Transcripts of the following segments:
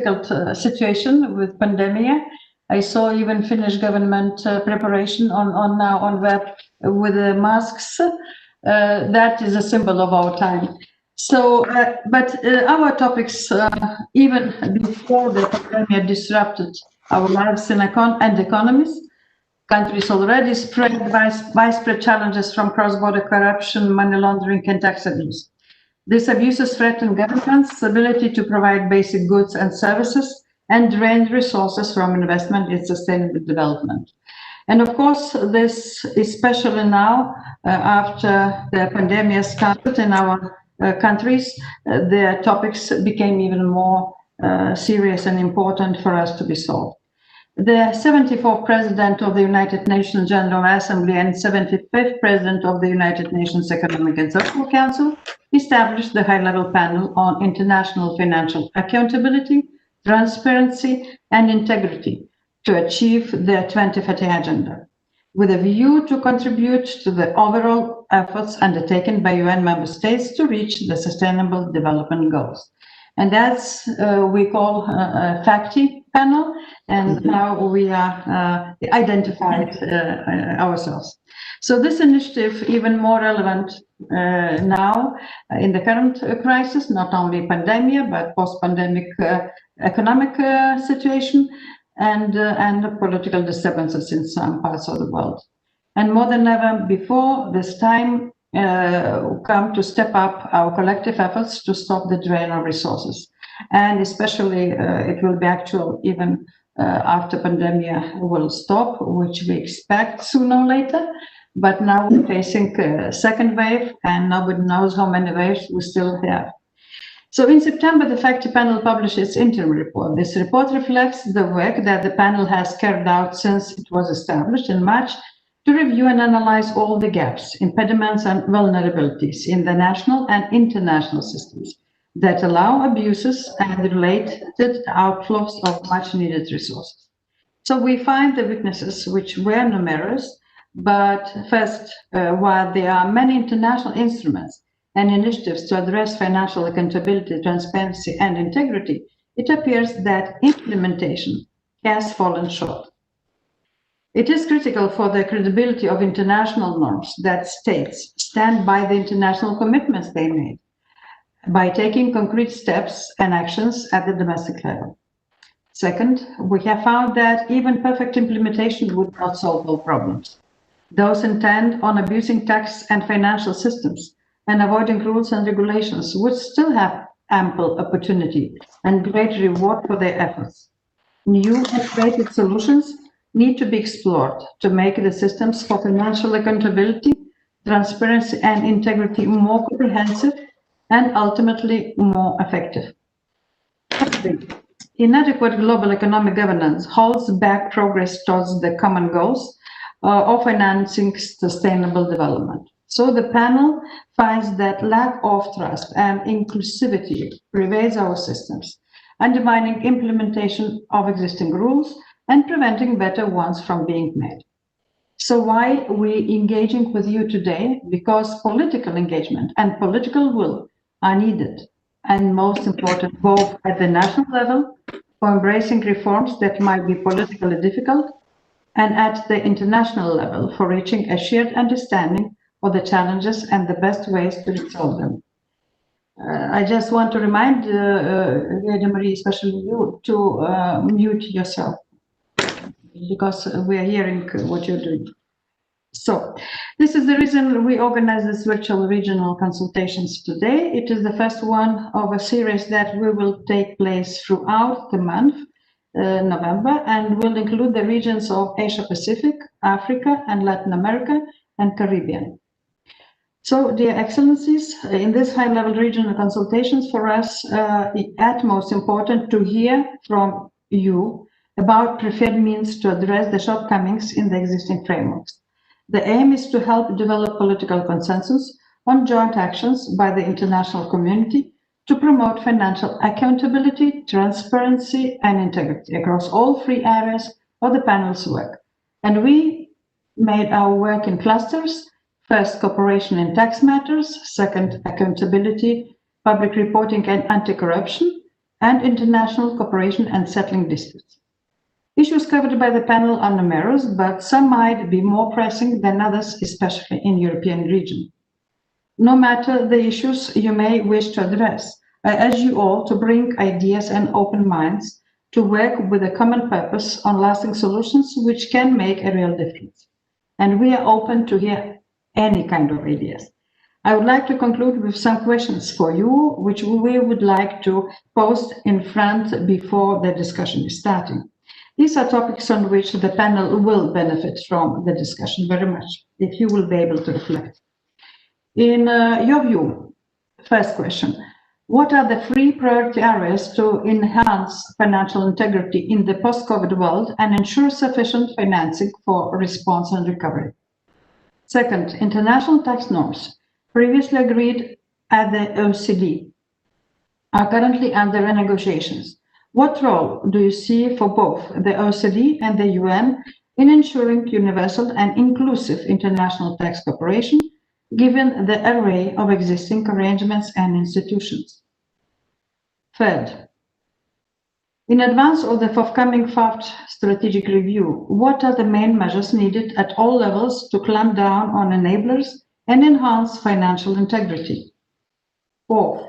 difficult situation with pandemic. I saw even Finnish government preparation on web with the masks. That is a symbol of our time. So, but our topics, even before the pandemic disrupted our lives and economies, countries already spread widespread challenges from cross-border corruption, money laundering, and tax abuse. These abuses threaten governments' ability to provide basic goods and services and drain resources from investment in sustainable development. And of course, this, especially now, after the pandemic started in our countries, the topics became even more serious and important for us to be solved. The 74th President of the United Nations General Assembly and 75th President of the United Nations Economic and Social Council established the high-level panel on international financial accountability, transparency, and integrity to achieve the 2030 agenda, with a view to contribute to the overall efforts undertaken by UN member states to reach the Sustainable Development Goals. And that's we call a FACTI panel, and now we are identified ourselves. So this initiative even more relevant now in the current crisis, not only pandemic, but post-pandemic economic situation and political disturbances in some parts of the world. And more than ever before, this time come to step up our collective efforts to stop the drain of resources. And especially it will be actual even after pandemic will stop, which we expect sooner or later. But now we're facing a second wave, and nobody knows how many waves we still have. So in September, the FACTI panel published its interim report. This report reflects the work that the panel has carried out since it was established in March to review and analyze all the gaps, impediments, and vulnerabilities in the national and international systems that allow abuses and related outflows of much-needed resources. So we find the weaknesses, which were numerous, but first, while there are many international instruments and initiatives to address financial accountability, transparency, and integrity, it appears that implementation has fallen short. It is critical for the credibility of international norms that states stand by the international commitments they made by taking concrete steps and actions at the domestic level. Second, we have found that even perfect implementation would not solve all problems. Those intent on abusing tax and financial systems and avoiding rules and regulations would still have ample opportunity and great reward for their efforts. New and creative solutions need to be explored to make the systems for financial accountability, transparency, and integrity more comprehensive and ultimately more effective. Inadequate global economic governance holds back progress towards the common goals of financing sustainable development. So the panel finds that lack of trust and inclusivity pervades our systems, undermining implementation of existing rules and preventing better ones from being made. So why we engaging with you today? Because political engagement and political will are needed, and most important, both at the national level for embracing reforms that might be politically difficult, and at the international level for reaching a shared understanding of the challenges and the best ways to resolve them. I just want to remind Lady Marie, especially you, to mute yourself, because we are hearing what you're doing. So this is the reason we organize this virtual regional consultations today. It is the first one of a series that will take place throughout the month, November, and will include the regions of Asia Pacific, Africa, and Latin America, and Caribbean. So, dear Excellencies, in this high-level regional consultations, for us, the utmost important to hear from you about preferred means to address the shortcomings in the existing frameworks. The aim is to help develop political consensus on joint actions by the international community to promote financial accountability, transparency, and integrity across all three areas of the panel's work. And we made our work in clusters. First, cooperation in tax matters. Second, accountability, public reporting, and anti-corruption. and international cooperation and settling disputes. Issues covered by the panel are numerous, but some might be more pressing than others, especially in the European region. No matter the issues you may wish to address, I urge you all to bring ideas and open minds to work with a common purpose on lasting solutions which can make a real difference. And we are open to hear any kind of ideas. I would like to conclude with some questions for you, which we would like to post in front before the discussion is starting. These are topics on which the panel will benefit from the discussion very much, if you will be able to reflect. In your view, first question, what are the three priority areas to enhance financial integrity in the post-COVID world and ensure sufficient financing for response and recovery? Second, international tax norms previously agreed at the OECD are currently under renegotiations. What role do you see for both the OECD and the UN in ensuring universal and inclusive international tax cooperation, given the array of existing arrangements and institutions? Third, in advance of the forthcoming FACT strategic review, what are the main measures needed at all levels to clamp down on enablers and enhance financial integrity? Fourth,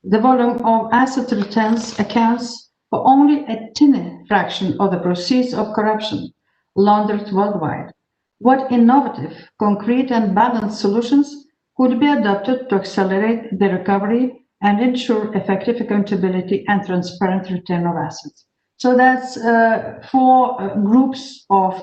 the volume of asset returns accounts for only a tiny fraction of the proceeds of corruption laundered worldwide. What innovative, concrete and balanced solutions could be adopted to accelerate the recovery and ensure effective accountability and transparent return of assets? So that's four groups of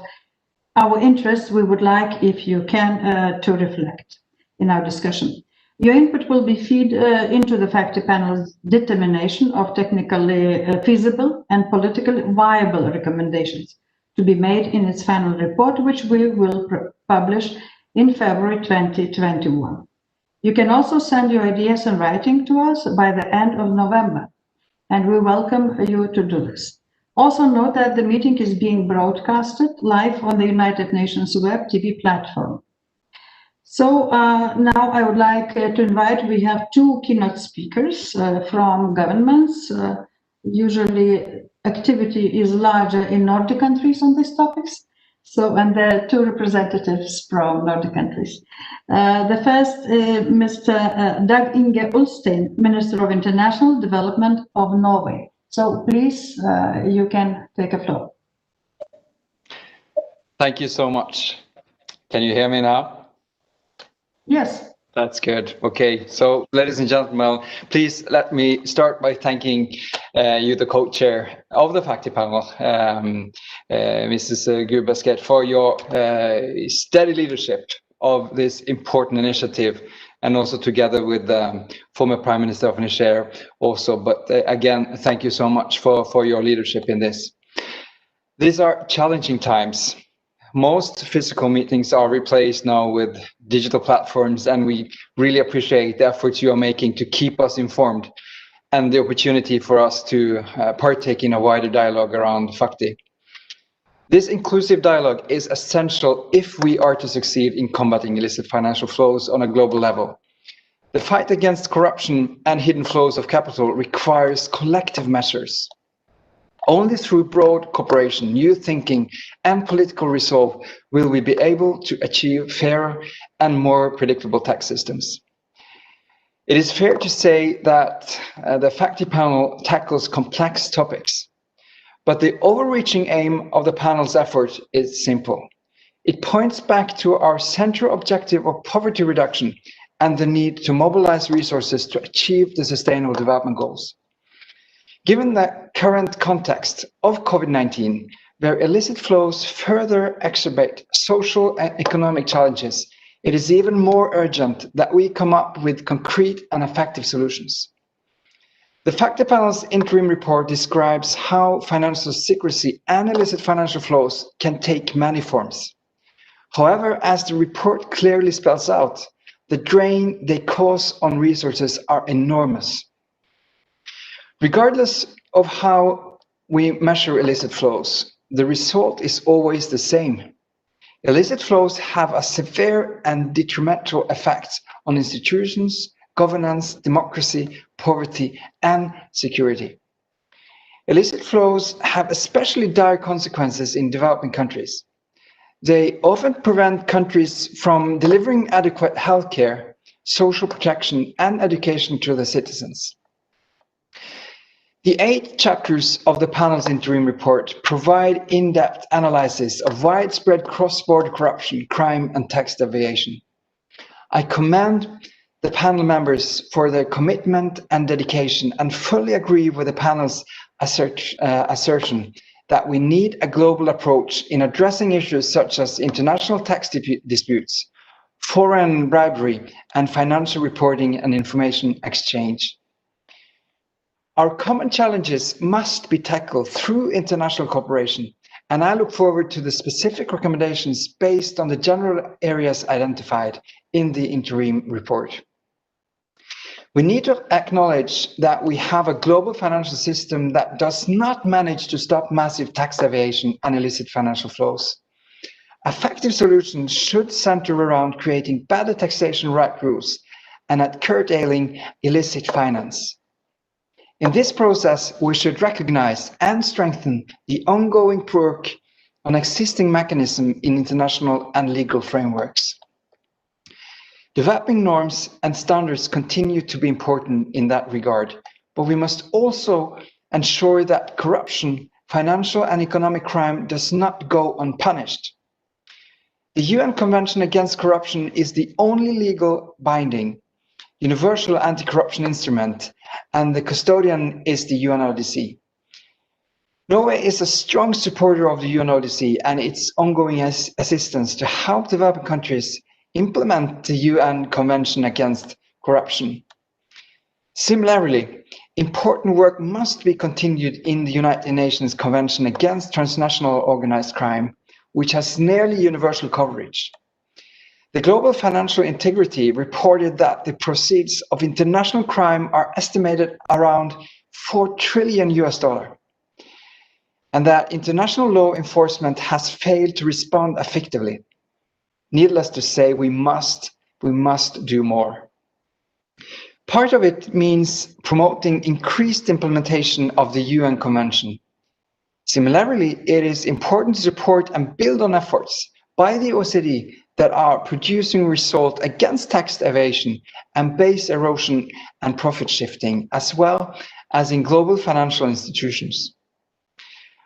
our interests we would like, if you can, to reflect in our discussion. Your input will be fed into the FACTI panel's determination of technically feasible and politically viable recommendations to be made in its final report, which we will publish in February 2021. You can also send your ideas in writing to us by the end of November, and we welcome you to do this. Also note that the meeting is being broadcasted live on the United Nations Web TV platform. So now I would like to invite, we have two keynote speakers from governments. Usually activity is larger in Nordic countries on these topics. So, and there are two representatives from Nordic countries. The first, Mr. Dag Inge Ulstein, Minister of International Development of Norway. So please, you can take a floor. Thank you so much. Can you hear me now? Yes. That's good. Okay, so ladies and gentlemen, please let me start by thanking you, the co-chair of the FACTI panel, Mrs. Gurbesket, for your steady leadership of this important initiative, and also together with the former Prime Minister of Niger also. But again, thank you so much for your leadership in this. These are challenging times. Most physical meetings are replaced now with digital platforms, and we really appreciate the efforts you are making to keep us informed and the opportunity for us to partake in a wider dialogue around FACTI. This inclusive dialogue is essential if we are to succeed in combating illicit financial flows on a global level. The fight against corruption and hidden flows of capital requires collective measures. Only through broad cooperation, new thinking, and political resolve will we be able to achieve fairer and more predictable tax systems. It is fair to say that the FACTI panel tackles complex topics, but the overreaching aim of the panel's effort is simple. It points back to our central objective of poverty reduction and the need to mobilize resources to achieve the Sustainable Development Goals. Given the current context of COVID-19, where illicit flows further exacerbate social and economic challenges, it is even more urgent that we come up with concrete and effective solutions. The FACTI panel's interim report describes how financial secrecy and illicit financial flows can take many forms. However, as the report clearly spells out, the drain they cause on resources are enormous. Regardless of how we measure illicit flows, the result is always the same. Illicit flows have a severe and detrimental effect on institutions, governance, democracy, poverty, and security. Illicit flows have especially dire consequences in developing countries. They often prevent countries from delivering adequate healthcare, social protection, and education to their citizens. The 8 chapters of the panel's interim report provide in-depth analysis of widespread cross-border corruption, crime, and tax evasion. I commend the panel members for their commitment and dedication and fully agree with the panel's assertion that we need a global approach in addressing issues such as international tax disputes, foreign bribery, and financial reporting and information exchange. Our common challenges must be tackled through international cooperation, and I look forward to the specific recommendations based on the general areas identified in the interim report. We need to acknowledge that we have a global financial system that does not manage to stop massive tax evasion and illicit financial flows. Effective solutions should center around creating better taxation right rules and at curtailing illicit finance. In this process, we should recognize and strengthen the ongoing work on existing mechanisms in international and legal frameworks. Developing norms and standards continue to be important in that regard, but we must also ensure that corruption, financial and economic crime does not go unpunished. The UN Convention Against Corruption is the only legal binding universal anti-corruption instrument, and the custodian is the UNODC. Norway is a strong supporter of the UNODC and its ongoing assistance to help developing countries implement the UN Convention Against Corruption. Similarly, important work must be continued in the United Nations Convention Against Transnational Organized Crime, which has nearly universal coverage. The Global Financial Integrity reported that the proceeds of international crime are estimated around $4 trillion, and that international law enforcement has failed to respond effectively. Needless to say, we must do more. Part of it means promoting increased implementation of the UN Convention. Similarly, it is important to support and build on efforts by the OECD that are producing results against tax evasion and base erosion and profit shifting, as well as in global financial institutions.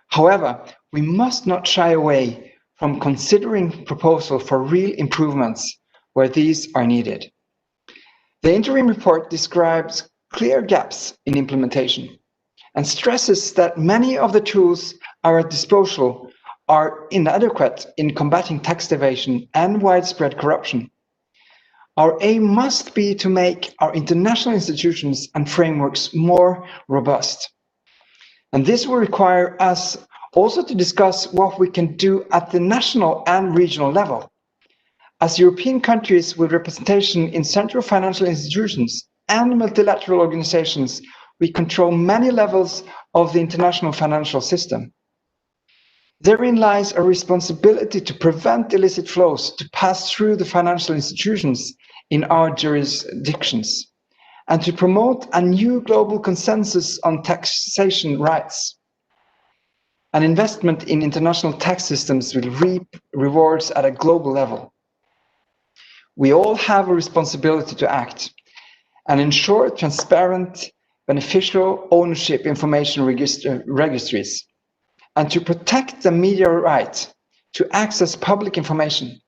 However, we must not shy away from considering proposals for real improvements where these are needed. The interim report describes clear gaps in implementation and stresses that many of the tools at our disposal are inadequate in combating tax evasion and widespread corruption. Our aim must be to make our international institutions and frameworks more robust. And this will require us also to discuss what we can do at the national and regional level. As European countries with representation in central financial institutions and multilateral organizations, we control many levels of the international financial system. Therein lies a responsibility to prevent illicit flows to pass through the financial institutions in our jurisdictions, and to promote a new global consensus on taxation rights. An investment in international tax systems will reap rewards at a global level. We all have a responsibility to act and ensure transparent, beneficial ownership information registries, and to protect the media right to access public information.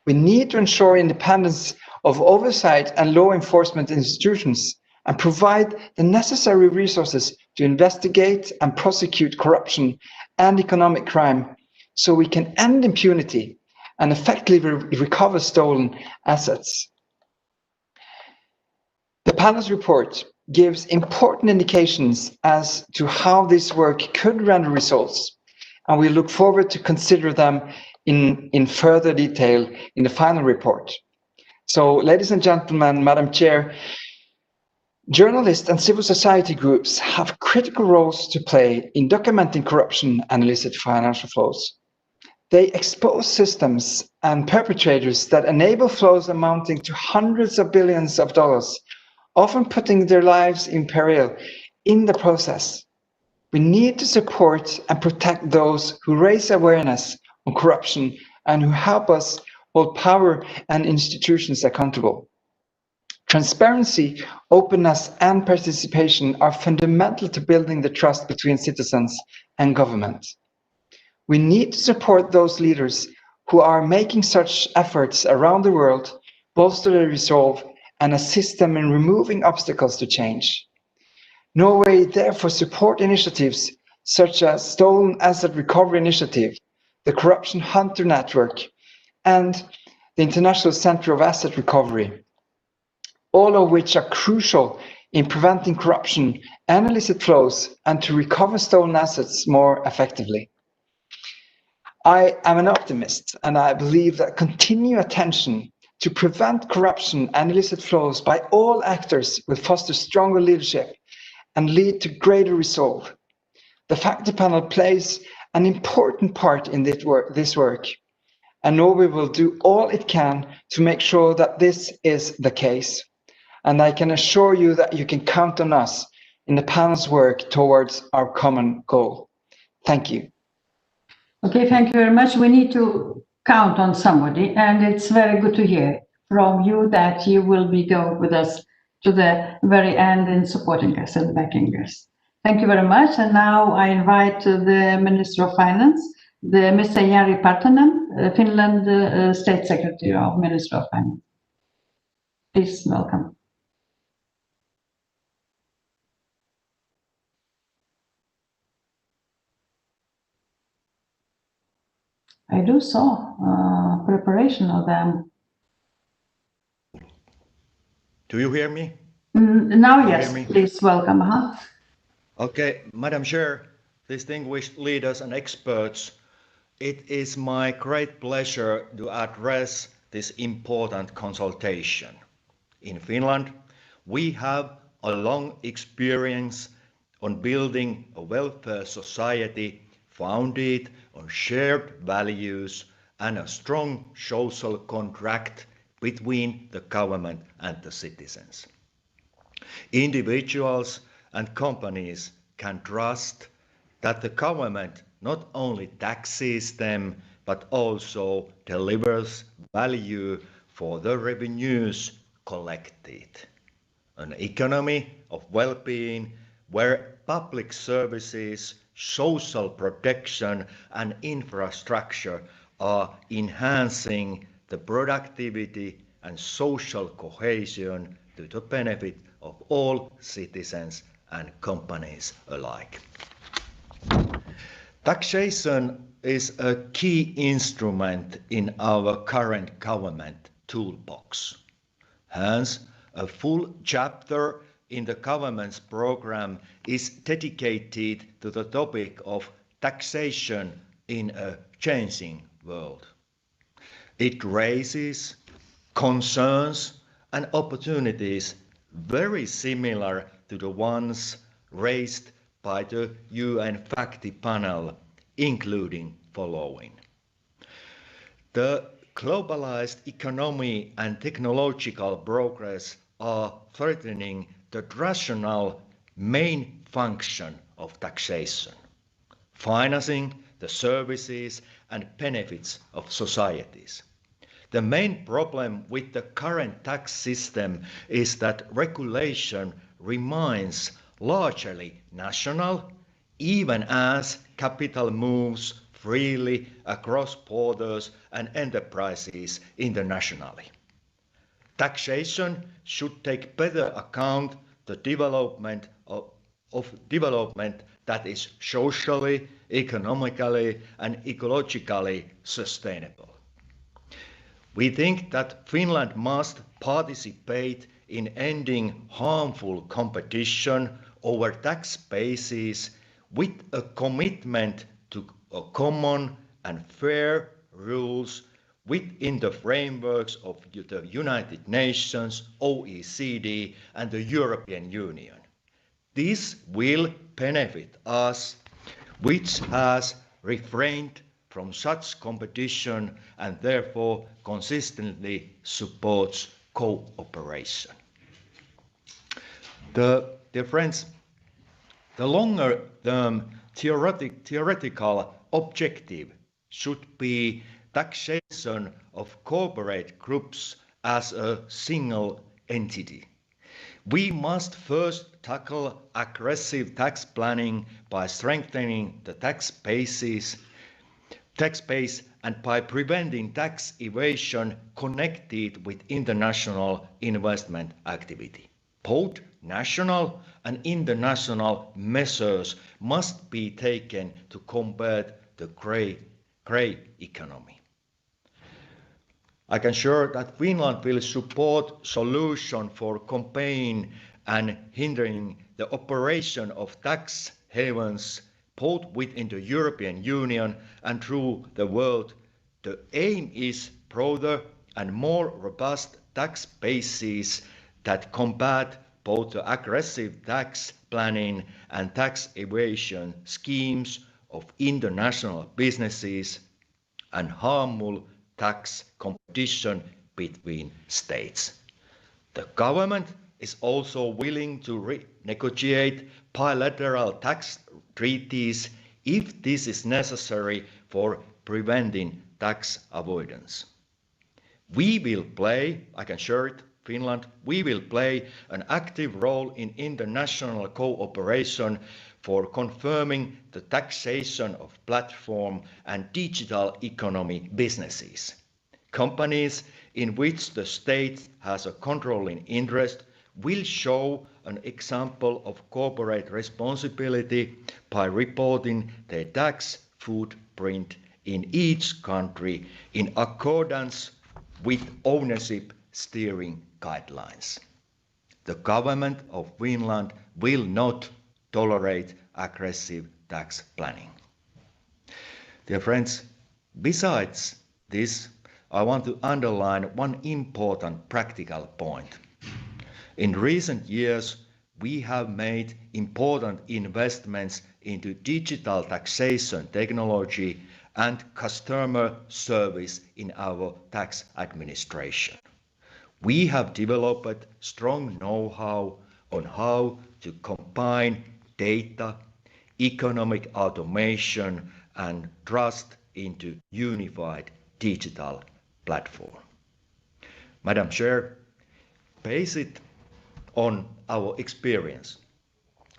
We need to ensure independence of oversight and law enforcement institutions and provide the necessary resources to investigate and prosecute corruption and economic crime so we can end impunity and effectively recover stolen assets. The panel's report gives important indications as to how this work could render results, and we look forward to consider them in further detail in the final report. So, ladies and gentlemen, Madam Chair, journalists and civil society groups have critical roles to play in documenting corruption and illicit financial flows. They expose systems and perpetrators that enable flows amounting to hundreds of billions of dollars, often putting their lives in peril in the process. We need to support and protect those who raise awareness on corruption and who help us hold power and institutions accountable. Transparency, openness, and participation are fundamental to building the trust between citizens and government. We need to support those leaders who are making such efforts around the world, bolster their resolve, and assist them in removing obstacles to change. Norway therefore supports initiatives such as Stolen Asset Recovery Initiative, the Corruption Hunter Network, and the International Center of Asset Recovery, all of which are crucial in preventing corruption and illicit flows and to recover stolen assets more effectively. I am an optimist, and I believe that continued attention to prevent corruption and illicit flows by all actors will foster stronger leadership and lead to greater resolve. The FACTI panel plays an important part in this work, and Norway will do all it can to make sure that this is the case. And I can assure you that you can count on us in the panel's work towards our common goal. Thank you. Okay, thank you very much. We need to count on somebody, and it's very good to hear from you that you will be going with us to the very end in supporting us and backing us. Thank you very much. And now I invite the Minister of Finance, the Mr. Jari Partanen, Finland State Secretary of Minister of Finance. Please welcome. I do saw preparation of them. Do you hear me? Now, yes, please welcome. Okay, Madam Chair, distinguished leaders and experts, it is my great pleasure to address this important consultation. In Finland, we have a long experience on building a welfare society founded on shared values and a strong social contract between the government and the citizens. Individuals and companies can trust that the government not only taxes them but also delivers value for the revenues collected. An economy of well-being where public services, social protection and infrastructure are enhancing the productivity and social cohesion to the benefit of all citizens and companies alike. Taxation is a key instrument in our current government toolbox. Hence, a full chapter in the government's program is dedicated to the topic of taxation in a changing world. It raises concerns and opportunities very similar to the ones raised by the UN FACTI panel, including following. The globalized economy and technological progress are threatening the rational main function of taxation, financing the services and benefits of societies. The main problem with the current tax system is that regulation remains largely national, even as capital moves freely across borders and enterprises internationally. Taxation should take better account the development of development that is socially, economically and ecologically sustainable. We think that Finland must participate in ending harmful competition over tax bases with a commitment to a common and fair rules within the frameworks of the United Nations, OECD and the European Union. This will benefit us, which has refrained from such competition and therefore consistently supports cooperation. Dear friends, The longer-term theoretical objective should be taxation of corporate groups as a single entity. We must first tackle aggressive tax planning by strengthening the tax base and by preventing tax evasion connected with international investment activity. Both national and international measures must be taken to combat the grey economy. I can assure that Finland will support solutions for combating and hindering the operation of tax havens both within the European Union and through the world. The aim is broader and more robust tax bases that combat both the aggressive tax planning and tax evasion schemes of international businesses and harmful tax competition between states. The government is also willing to renegotiate bilateral tax treaties if this is necessary for preventing tax avoidance. We will play, I can assure it, Finland, we will play an active role in international cooperation for confirming the taxation of platform and digital economy businesses. Companies in which the state has a controlling interest will show an example of corporate responsibility by reporting their tax footprint in each country in accordance with ownership steering guidelines. The government of Finland will not tolerate aggressive tax planning. Dear friends, besides this, I want to underline one important practical point. In recent years, we have made important investments into digital taxation technology and customer service in our tax administration. We have developed strong know-how on how to combine data, economic automation, and trust into unified digital platform. Madam Chair, based on our experience,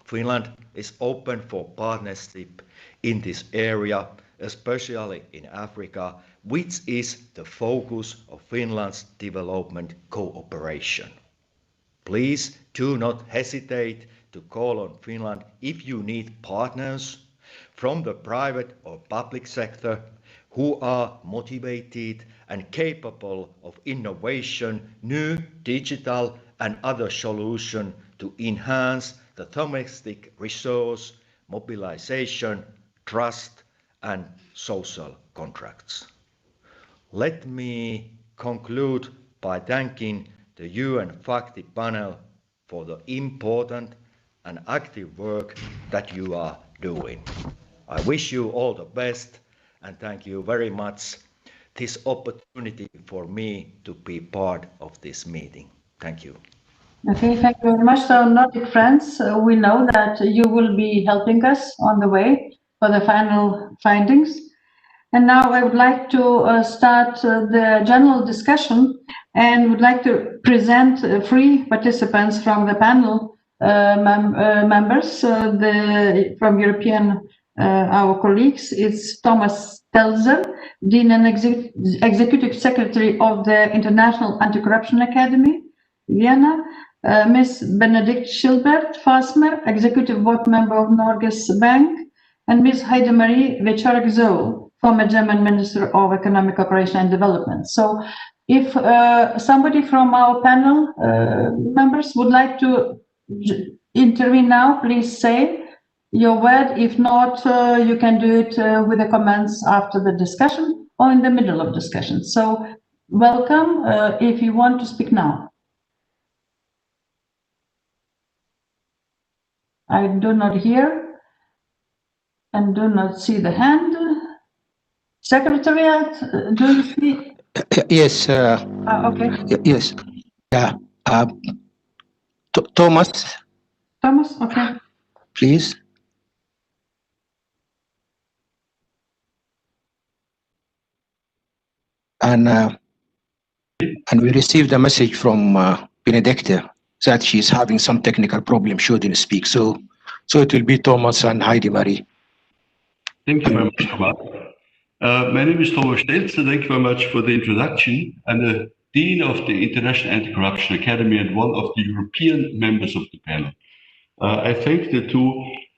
Finland is open for partnership in this area, especially in Africa, which is the focus of Finland's development cooperation. Please do not hesitate to call on Finland if you need partners from the private or public sector who are motivated and capable of innovation, new digital and other solutions to enhance the domestic resource, mobilization, trust and social contracts. Let me conclude by thanking the UN FACTI panel for the important and active work that you are doing. I wish you all the best and thank you very much this opportunity for me to be part of this meeting. Thank you. Okay, thank you very much. So, Nordic friends, we know that you will be helping us on the way for the final findings. And now I would like to start the general discussion and would like to present 3 participants from the panel members, from European, our colleagues. It's Thomas Stelzer, Dean and Executive Secretary of the International Anti-Corruption Academy, Vienna, Ms. Benedikt Schilbert Fasmer, Executive Board Member of Norges Bank, and Ms. Heidemarie Weczorek-Zoll, former German Minister of Economic Cooperation and Development. So if somebody from our panel members would like to intervene now, please say your word. If not, you can do it with the comments after the discussion or in the middle of discussion. So welcome if you want to speak now. I do not hear and do not see the hand. Secretariat, do you see? Yes. Okay. Yes. Thomas. Thomas, okay. Please. and we received a message from Benedicta that she's having some technical problem, shouldn't speak. So it will be Thomas and Heidi Marie. Thank you very much, Thomas. My name is Thomas Stelzer. Thank you very much for the introduction. I'm the Dean of the International Anti-Corruption Academy and one of the European members of the panel. I thank the two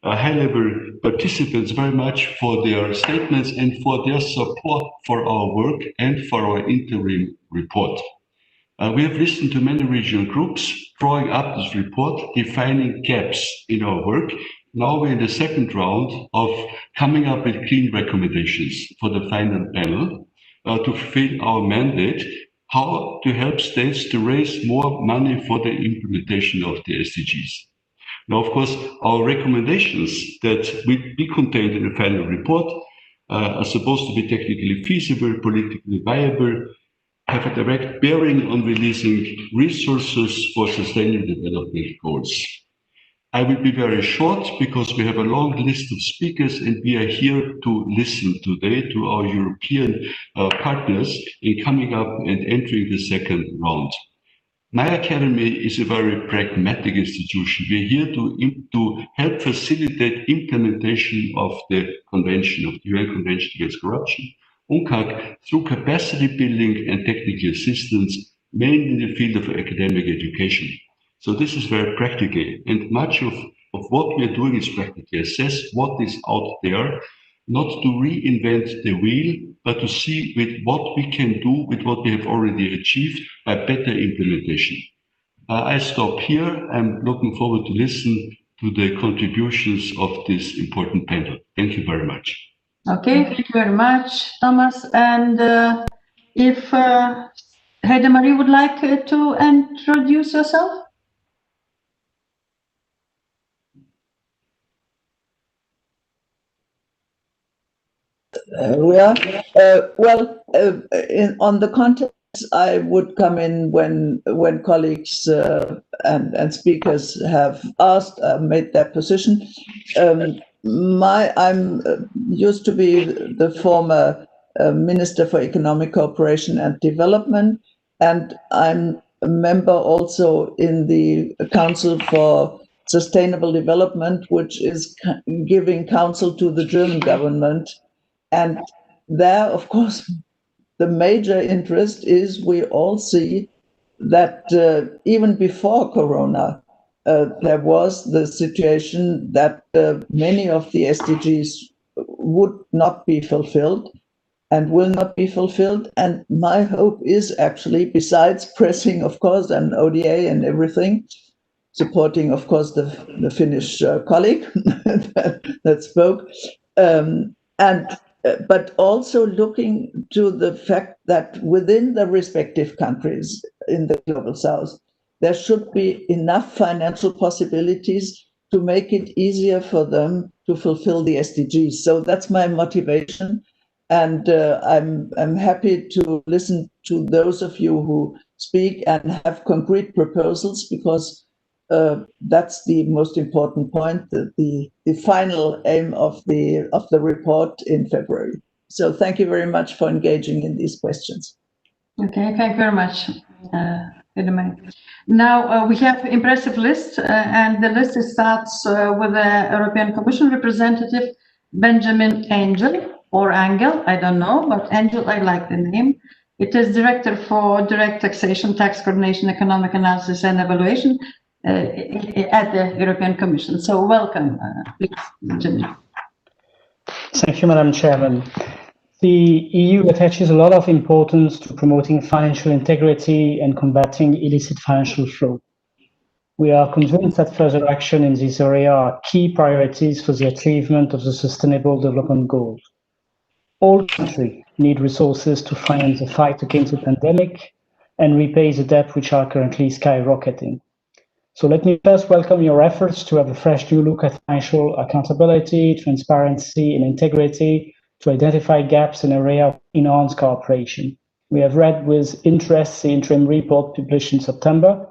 high-level participants very much for their statements and for their support for our work and for our interim report. We have listened to many regional groups drawing up this report, defining gaps in our work. Now we're in the second round of coming up with clean recommendations for the final panel to fulfill our mandate, how to help states to raise more money for the implementation of the SDGs. Now, of course, our recommendations that will be contained in the final report are supposed to be technically feasible, politically viable, have a direct bearing on releasing resources for sustainable development goals. I will be very short because we have a long list of speakers and we are here to listen today to our European partners in coming up and entering the second round. My academy is a very pragmatic institution. We're here to help facilitate implementation of the Convention, of the UN Convention Against Corruption, UNCAC, through capacity building and technical assistance, mainly in the field of academic education. So this is very practical, and much of what we are doing is practically assess what is out there, not to reinvent the wheel, but to see with what we can do with what we have already achieved by better implementation. I stop here. I'm looking forward to listen to the contributions of this important panel. Thank you very much. Okay, thank you very much, Thomas. And if Heide Marie would like to introduce yourself? On the context, I would come in when colleagues and speakers have asked, made their position. I'm used to be the former Minister for Economic Cooperation and Development, and I'm a member also in the Council for Sustainable Development, which is giving counsel to the German government. And there, of course, the major interest is we all see that even before Corona, there was the situation that many of the SDGs would not be fulfilled and will not be fulfilled. And my hope is actually, besides pressing, of course, and ODA and everything, supporting, of course, the Finnish colleague that spoke, but also looking to the fact that within the respective countries in the Global South, there should be enough financial possibilities to make it easier for them to fulfill the SDGs. So that's my motivation. And I'm happy to listen to those of you who speak and have concrete proposals, because that's the most important point, the final aim of the report in February. So thank you very much for engaging in these questions. Okay, thank you very much, Heide Marie. Now we have an impressive list, and the list starts with the European Commission representative, Benjamin Angel, or Angel, I don't know, but Angel, I like the name. It is Director for Direct Taxation, Tax Coordination, Economic Analysis and Evaluation at the European Commission. So welcome, please, Benjamin. Thank you, Madam Chairman. The EU attaches a lot of importance to promoting financial integrity and combating illicit financial flow. We are convinced that further action in this area are key priorities for the achievement of the Sustainable Development Goals. All countries need resources to finance the fight against the pandemic and repay the debt which are currently skyrocketing. So let me first welcome your efforts to have a fresh new look at financial accountability, transparency, and integrity to identify gaps in area of enhanced cooperation. We have read with interest the interim report published in September.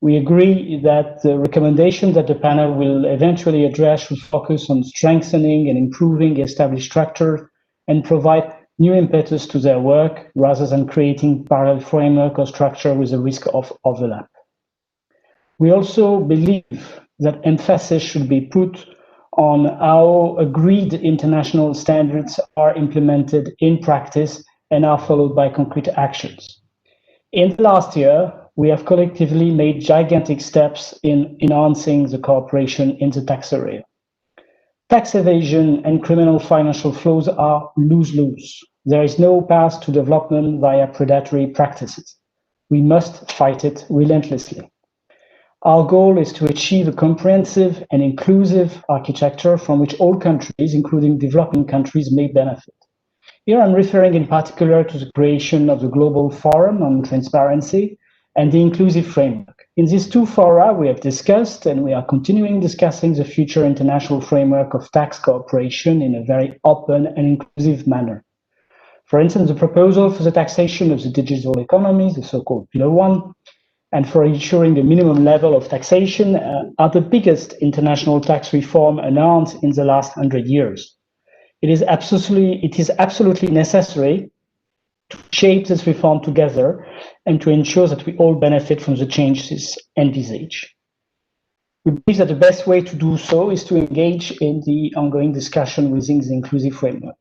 We agree that the recommendation that the panel will eventually address should focus on strengthening and improving established structures and provide new impetus to their work rather than creating parallel framework or structure with a risk of overlap. We also believe that emphasis should be put on how agreed international standards are implemented in practice and are followed by concrete actions. In the last year, we have collectively made gigantic steps in enhancing the cooperation in the tax area. Tax evasion and criminal financial flows are lose-lose. There is no path to development via predatory practices. We must fight it relentlessly. Our goal is to achieve a comprehensive and inclusive architecture from which all countries, including developing countries, may benefit. Here I'm referring in particular to the creation of the Global Forum on Transparency and the Inclusive Framework. In these two fora, we have discussed and we are continuing discussing the future international framework of tax cooperation in a very open and inclusive manner. For instance, the proposal for the taxation of the digital economy, the so-called Pillar 1, and for ensuring a minimum level of taxation are the biggest international tax reform announced in the last 100 years. It is absolutely necessary to shape this reform together and to ensure that we all benefit from the changes envisaged. We believe that the best way to do so is to engage in the ongoing discussion within the inclusive framework.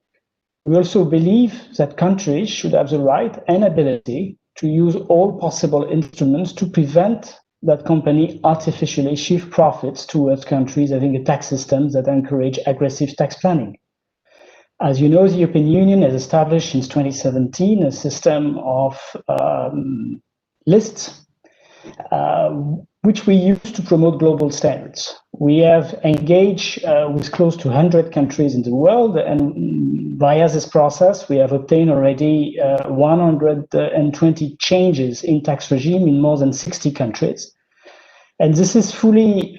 We also believe that countries should have the right and ability to use all possible instruments to prevent that company artificially shift profits towards countries having a tax system that encourage aggressive tax planning. As you know, the European Union has established since 2017 a system of lists which we use to promote global standards. We have engaged with close to 100 countries in the world, and via this process, we have obtained already 120 changes in tax regime in more than 60 countries. And this is fully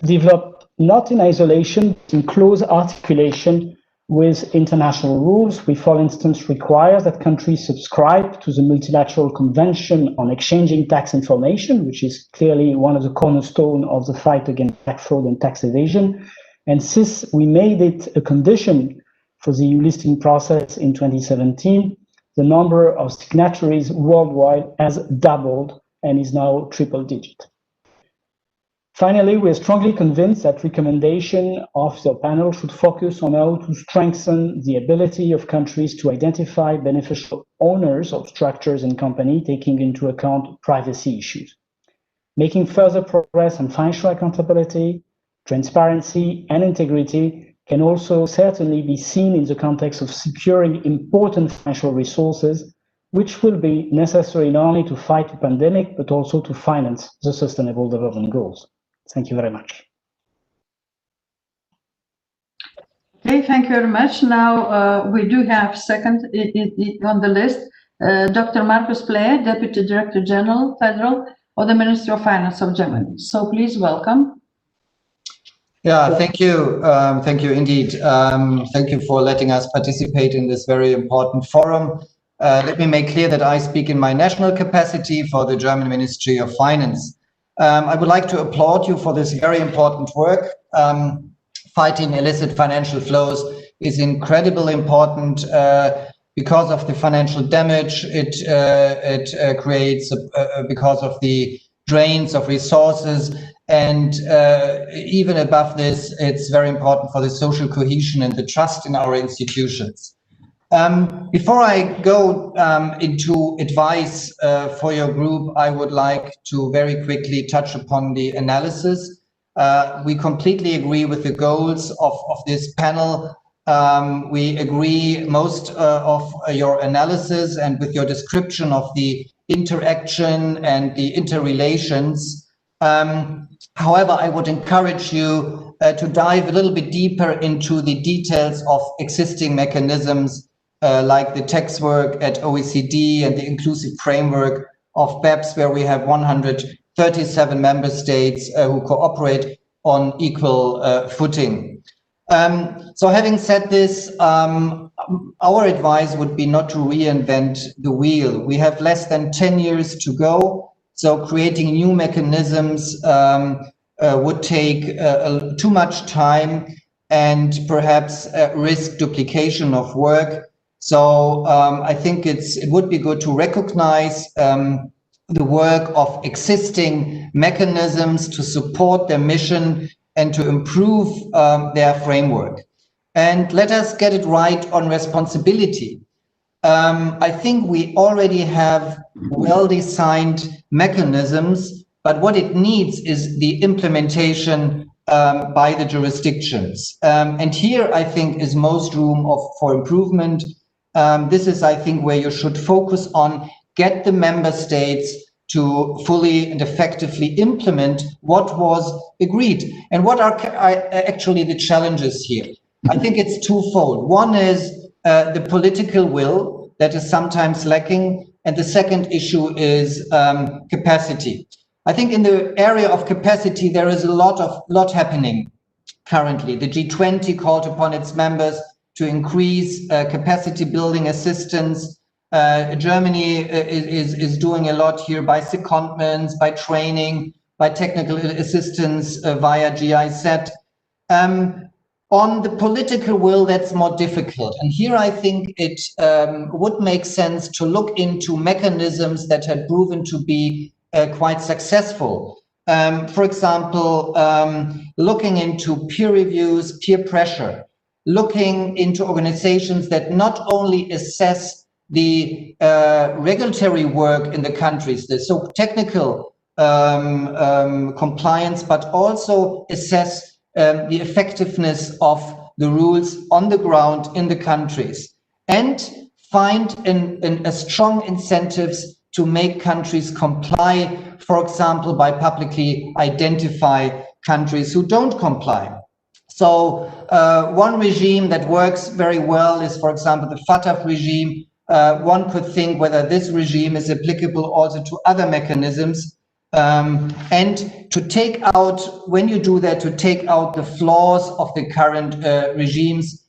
developed not in isolation, but in close articulation with international rules. We, for instance, require that countries subscribe to the Multilateral Convention on Exchanging Tax Information, which is clearly one of the cornerstones of the fight against tax fraud and tax evasion. And since we made it a condition for the EU listing process in 2017, the number of signatories worldwide has doubled and is now triple digit. Finally, we are strongly convinced that recommendation of the panel should focus on how to strengthen the ability of countries to identify beneficial owners of structures and companies, taking into account privacy issues. Making further progress on financial accountability, transparency, and integrity can also certainly be seen in the context of securing important financial resources, which will be necessary not only to fight the pandemic, but also to finance the Sustainable Development Goals. Thank you very much. Okay, thank you very much. Now we do have second on the list, Dr. Markus Pleyer, Deputy Director General, Federal of the Ministry of Finance of Germany. So please welcome. Yeah, thank you. Thank you indeed. Thank you for letting us participate in this very important forum. Let me make clear that I speak in my national capacity for the German Ministry of Finance. I would like to applaud you for this very important work. Fighting illicit financial flows is incredibly important because of the financial damage it creates, because of the drains of resources, and even above this, it's very important for the social cohesion and the trust in our institutions. Before I go into advice for your group, I would like to very quickly touch upon the analysis. We completely agree with the goals of this panel. We agree most of your analysis and with your description of the interaction and the interrelations. However, I would encourage you to dive a little bit deeper into the details of existing mechanisms like the tax work at OECD and the inclusive framework of BEPS, where we have 137 member states who cooperate on equal footing. So having said this, our advice would be not to reinvent the wheel. We have less than 10 years to go, so creating new mechanisms would take too much time. and perhaps risk duplication of work. So I think it would be good to recognize the work of existing mechanisms to support their mission and to improve their framework. And let us get it right on responsibility. I think we already have well-designed mechanisms, but what it needs is the implementation by the jurisdictions. And here, I think, is most room for improvement. This is, I think, where you should focus on, get the member states to fully and effectively implement what was agreed. And what are actually the challenges here? I think it's twofold. One is the political will that is sometimes lacking, and the second issue is capacity. I think in the area of capacity, there is a lot happening currently. The G20 called upon its members to increase capacity building assistance. Germany is doing a lot here by secondments, by training, by technical assistance via GIZ. On the political will, that's more difficult. And here I think it would make sense to look into mechanisms that had proven to be quite successful. For example, looking into peer reviews, peer pressure, looking into organizations that not only assess the regulatory work in the countries, the so technical compliance, but also assess the effectiveness of the rules on the ground in the countries, and find a strong incentives to make countries comply, for example, by publicly identify countries who don't comply. So one regime that works very well is, for example, the FATF regime. One could think whether this regime is applicable also to other mechanisms. And to take out, when you do that, to take out the flaws of the current regimes,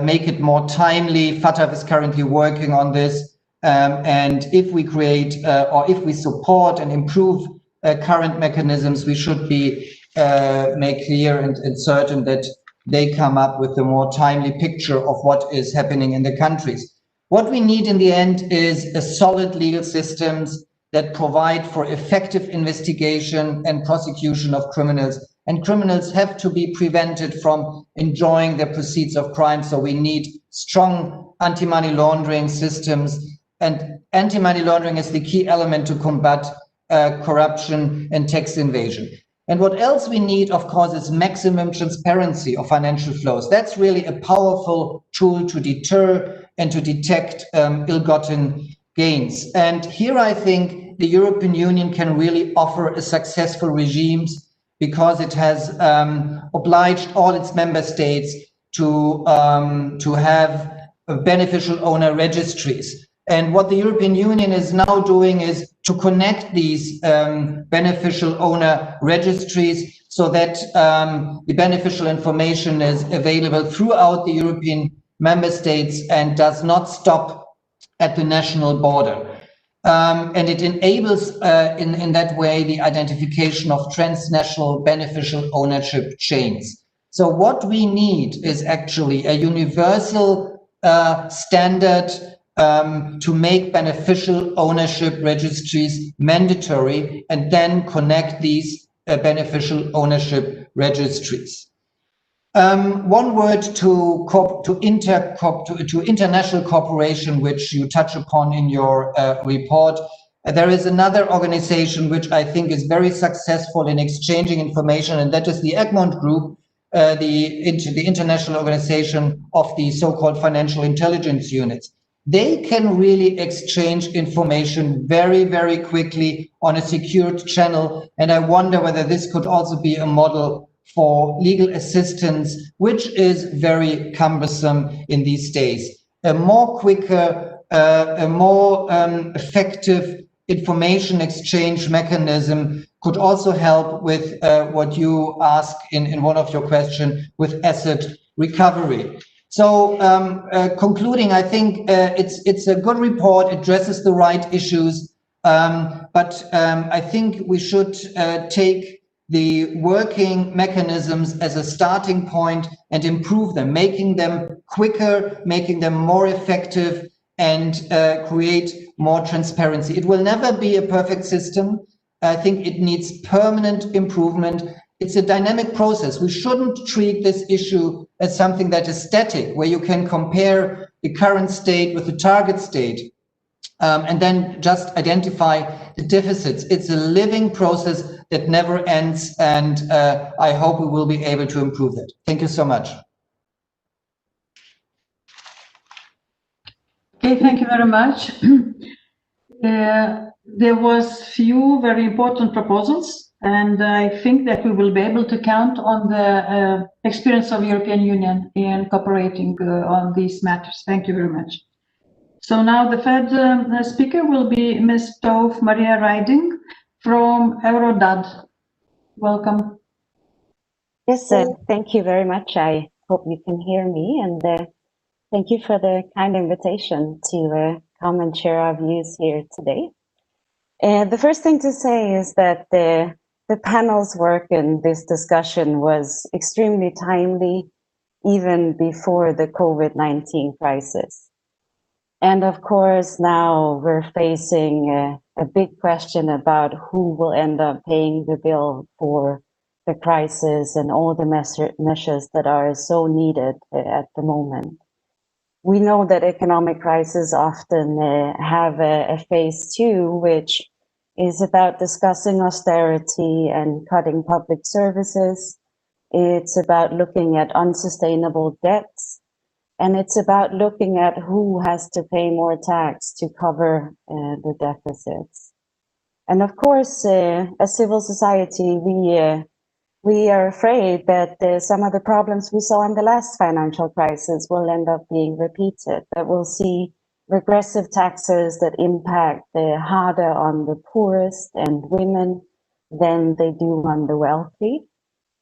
make it more timely. FATF is currently working on this. And if we create or if we support and improve current mechanisms, we should be make clear and certain that they come up with a more timely picture of what is happening in the countries. What we need in the end is a solid legal systems that provide for effective investigation and prosecution of criminals. And criminals have to be prevented from enjoying the proceeds of crime. So we need strong anti-money laundering systems. And anti-money laundering is the key element to combat corruption and tax evasion. And what else we need, of course, is maximum transparency of financial flows. That's really a powerful tool to deter and to detect ill-gotten gains. And here I think the European Union can really offer a successful regime because it has obliged all its member states to have beneficial owner registries. And what the European Union is now doing is to connect these beneficial owner registries so that the beneficial information is available throughout the European member states and does not stop at the national border. And it enables in that way the identification of transnational beneficial ownership chains. So what we need is actually a universal standard to make beneficial ownership registries mandatory and then connect these beneficial ownership registries. One word to international cooperation, which you touch upon in your report. There is another organization which I think is very successful in exchanging information, and that is the Egmont Group, the international organization of the so-called financial intelligence units. They can really exchange information very, very quickly on a secured channel. And I wonder whether this could also be a model for legal assistance, which is very cumbersome in these days. A more quicker, a more effective information exchange mechanism could also help with what you asked in one of your questions with asset recovery. So concluding, I think it's a good report, it addresses the right issues, but I think we should take the working mechanisms as a starting point and improve them, making them quicker, making them more effective, and create more transparency. It will never be a perfect system. I think it needs permanent improvement. It's a dynamic process. We shouldn't treat this issue as something that is static, where you can compare the current state with the target state and then just identify the deficits. It's a living process that never ends, and I hope we will be able to improve it. Thank you so much. Okay, thank you very much. There was few very important proposals, and I think that we will be able to count on the experience of European Union in cooperating on these matters. Thank you very much. So now the third speaker will be Ms. Tove Maria Riding from Eurodad. Welcome. Yes, thank you very much. I hope you can hear me, and thank you for the kind invitation to come and share our views here today. The first thing to say is that the panel's work in this discussion was extremely timely, even before the COVID-19 crisis. And of course, now we're facing a big question about who will end up paying the bill for the crisis and all the measures that are so needed at the moment. We know that economic crises often have a phase two, which is about discussing austerity and cutting public services. It's about looking at unsustainable debts. And it's about looking at who has to pay more tax to cover the deficits. And of course, as civil society, we are afraid that some of the problems we saw in the last financial crisis will end up being repeated, that we'll see regressive taxes that impact harder on the poorest and women than they do on the wealthy.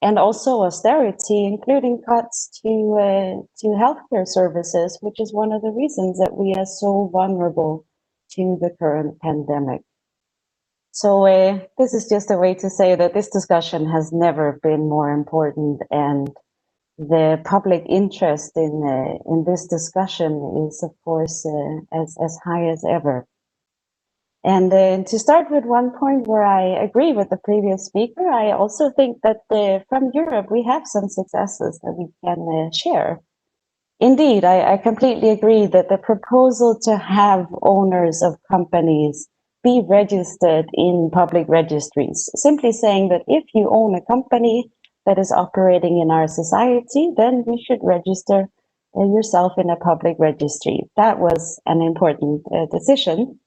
And also austerity, including cuts to healthcare services, which is one of the reasons that we are so vulnerable to the current pandemic. So this is just a way to say that this discussion has never been more important, and the public interest in this discussion is, of course, as high as ever. And to start with one point where I agree with the previous speaker, I also think that from Europe, we have some successes that we can share. Indeed, I completely agree that the proposal to have owners of companies be registered in public registries, simply saying that if you own a company that is operating in our society, then you should register yourself in a public registry. That was an important decision.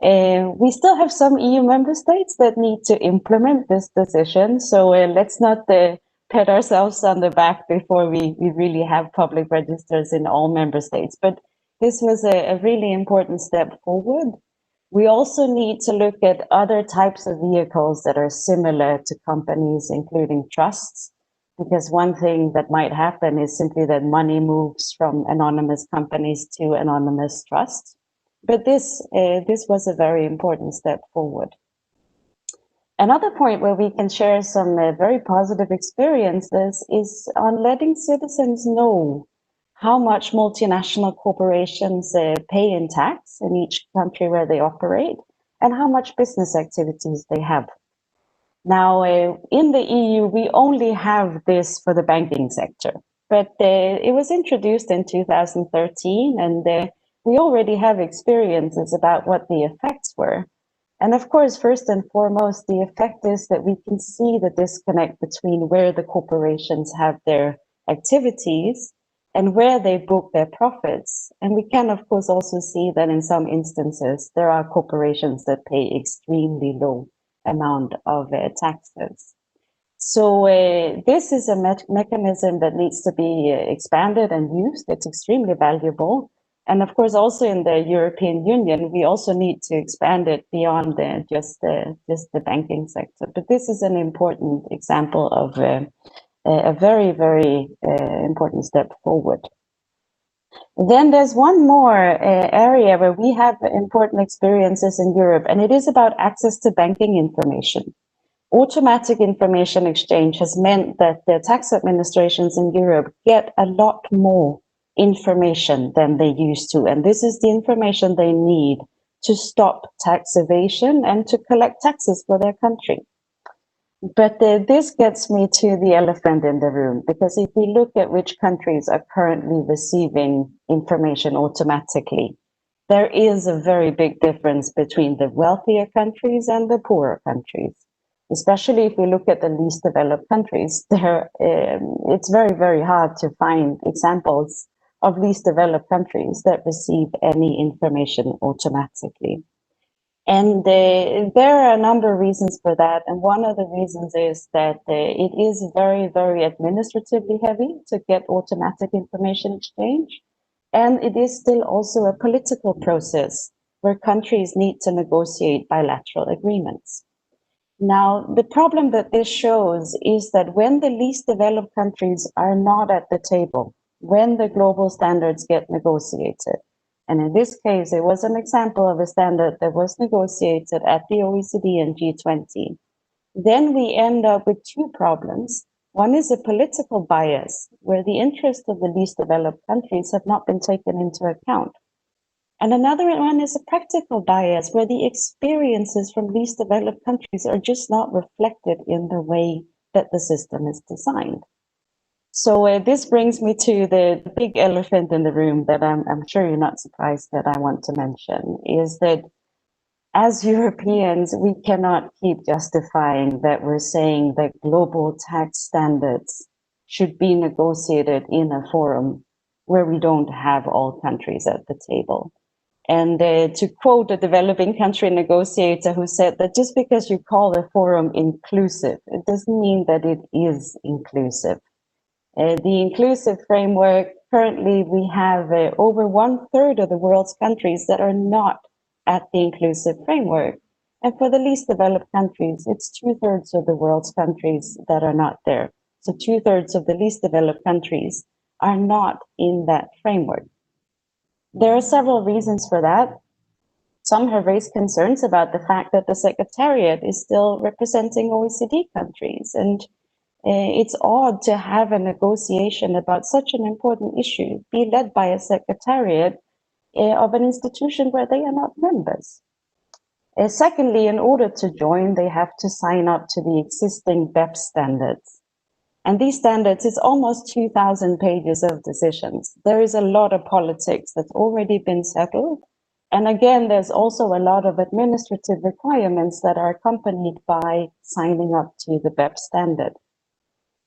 We still have some EU member states that need to implement this decision. So let's not pat ourselves on the back before we really have public registers in all member states. But this was a really important step forward. We also need to look at other types of vehicles that are similar to companies, including trusts, because one thing that might happen is simply that money moves from anonymous companies to anonymous trusts. But this was a very important step forward. Another point where we can share some very positive experiences is on letting citizens know how much multinational corporations pay in tax in each country where they operate and how much business activities they have. Now, in the EU, we only have this for the banking sector, but it was introduced in 2013, and we already have experiences about what the effects were. And of course, first and foremost, the effect is that we can see the disconnect between where the corporations have their activities and where they book their profits. And we can, of course, also see that in some instances, there are corporations that pay extremely low amount of taxes. So this is a mechanism that needs to be expanded and used. It's extremely valuable. And of course, also in the European Union, we also need to expand it beyond just the banking sector. But this is an important example of a very, very important step forward. Then there's one more area where we have important experiences in Europe, and it is about access to banking information. Automatic information exchange has meant that the tax administrations in Europe get a lot more information than they used to. And this is the information they need to stop tax evasion and to collect taxes for their country. But this gets me to the elephant in the room, because if we look at which countries are currently receiving information automatically, there is a very big difference between the wealthier countries and the poorer countries. Especially if we look at the least developed countries, it's very, very hard to find examples of least developed countries that receive any information automatically. And there are a number of reasons for that. And one of the reasons is that it is very, very administratively heavy to get automatic information exchange. And it is still also a political process where countries need to negotiate bilateral agreements. Now, the problem that this shows is that when the least developed countries are not at the table, when the global standards get negotiated, and in this case, it was an example of a standard that was negotiated at the OECD and G20, then we end up with two problems. One is a political bias, where the interests of the least developed countries have not been taken into account. And another one is a practical bias, where the experiences from least developed countries are just not reflected in the way that the system is designed. So this brings me to the big elephant in the room that I'm sure you're not surprised that I want to mention, is that as Europeans, we cannot keep justifying that we're saying that global tax standards should be negotiated in a forum where we don't have all countries at the table. And to quote a developing country negotiator who said that just because you call a forum inclusive, it doesn't mean that it is inclusive. The inclusive framework, currently we have over 1/3 of the world's countries that are not at the inclusive framework. And for the least developed countries, it's 2/3 of the world's countries that are not there. So 2/3 of the least developed countries are not in that framework. There are several reasons for that. Some have raised concerns about the fact that the Secretariat is still representing OECD countries, and it's odd to have a negotiation about such an important issue be led by a Secretariat of an institution where they are not members. Secondly, in order to join, they have to sign up to the existing BEPS standards. And these standards, it's almost 2,000 pages of decisions. There is a lot of politics that's already been settled. And again, there's also a lot of administrative requirements that are accompanied by signing up to the BEPS standard.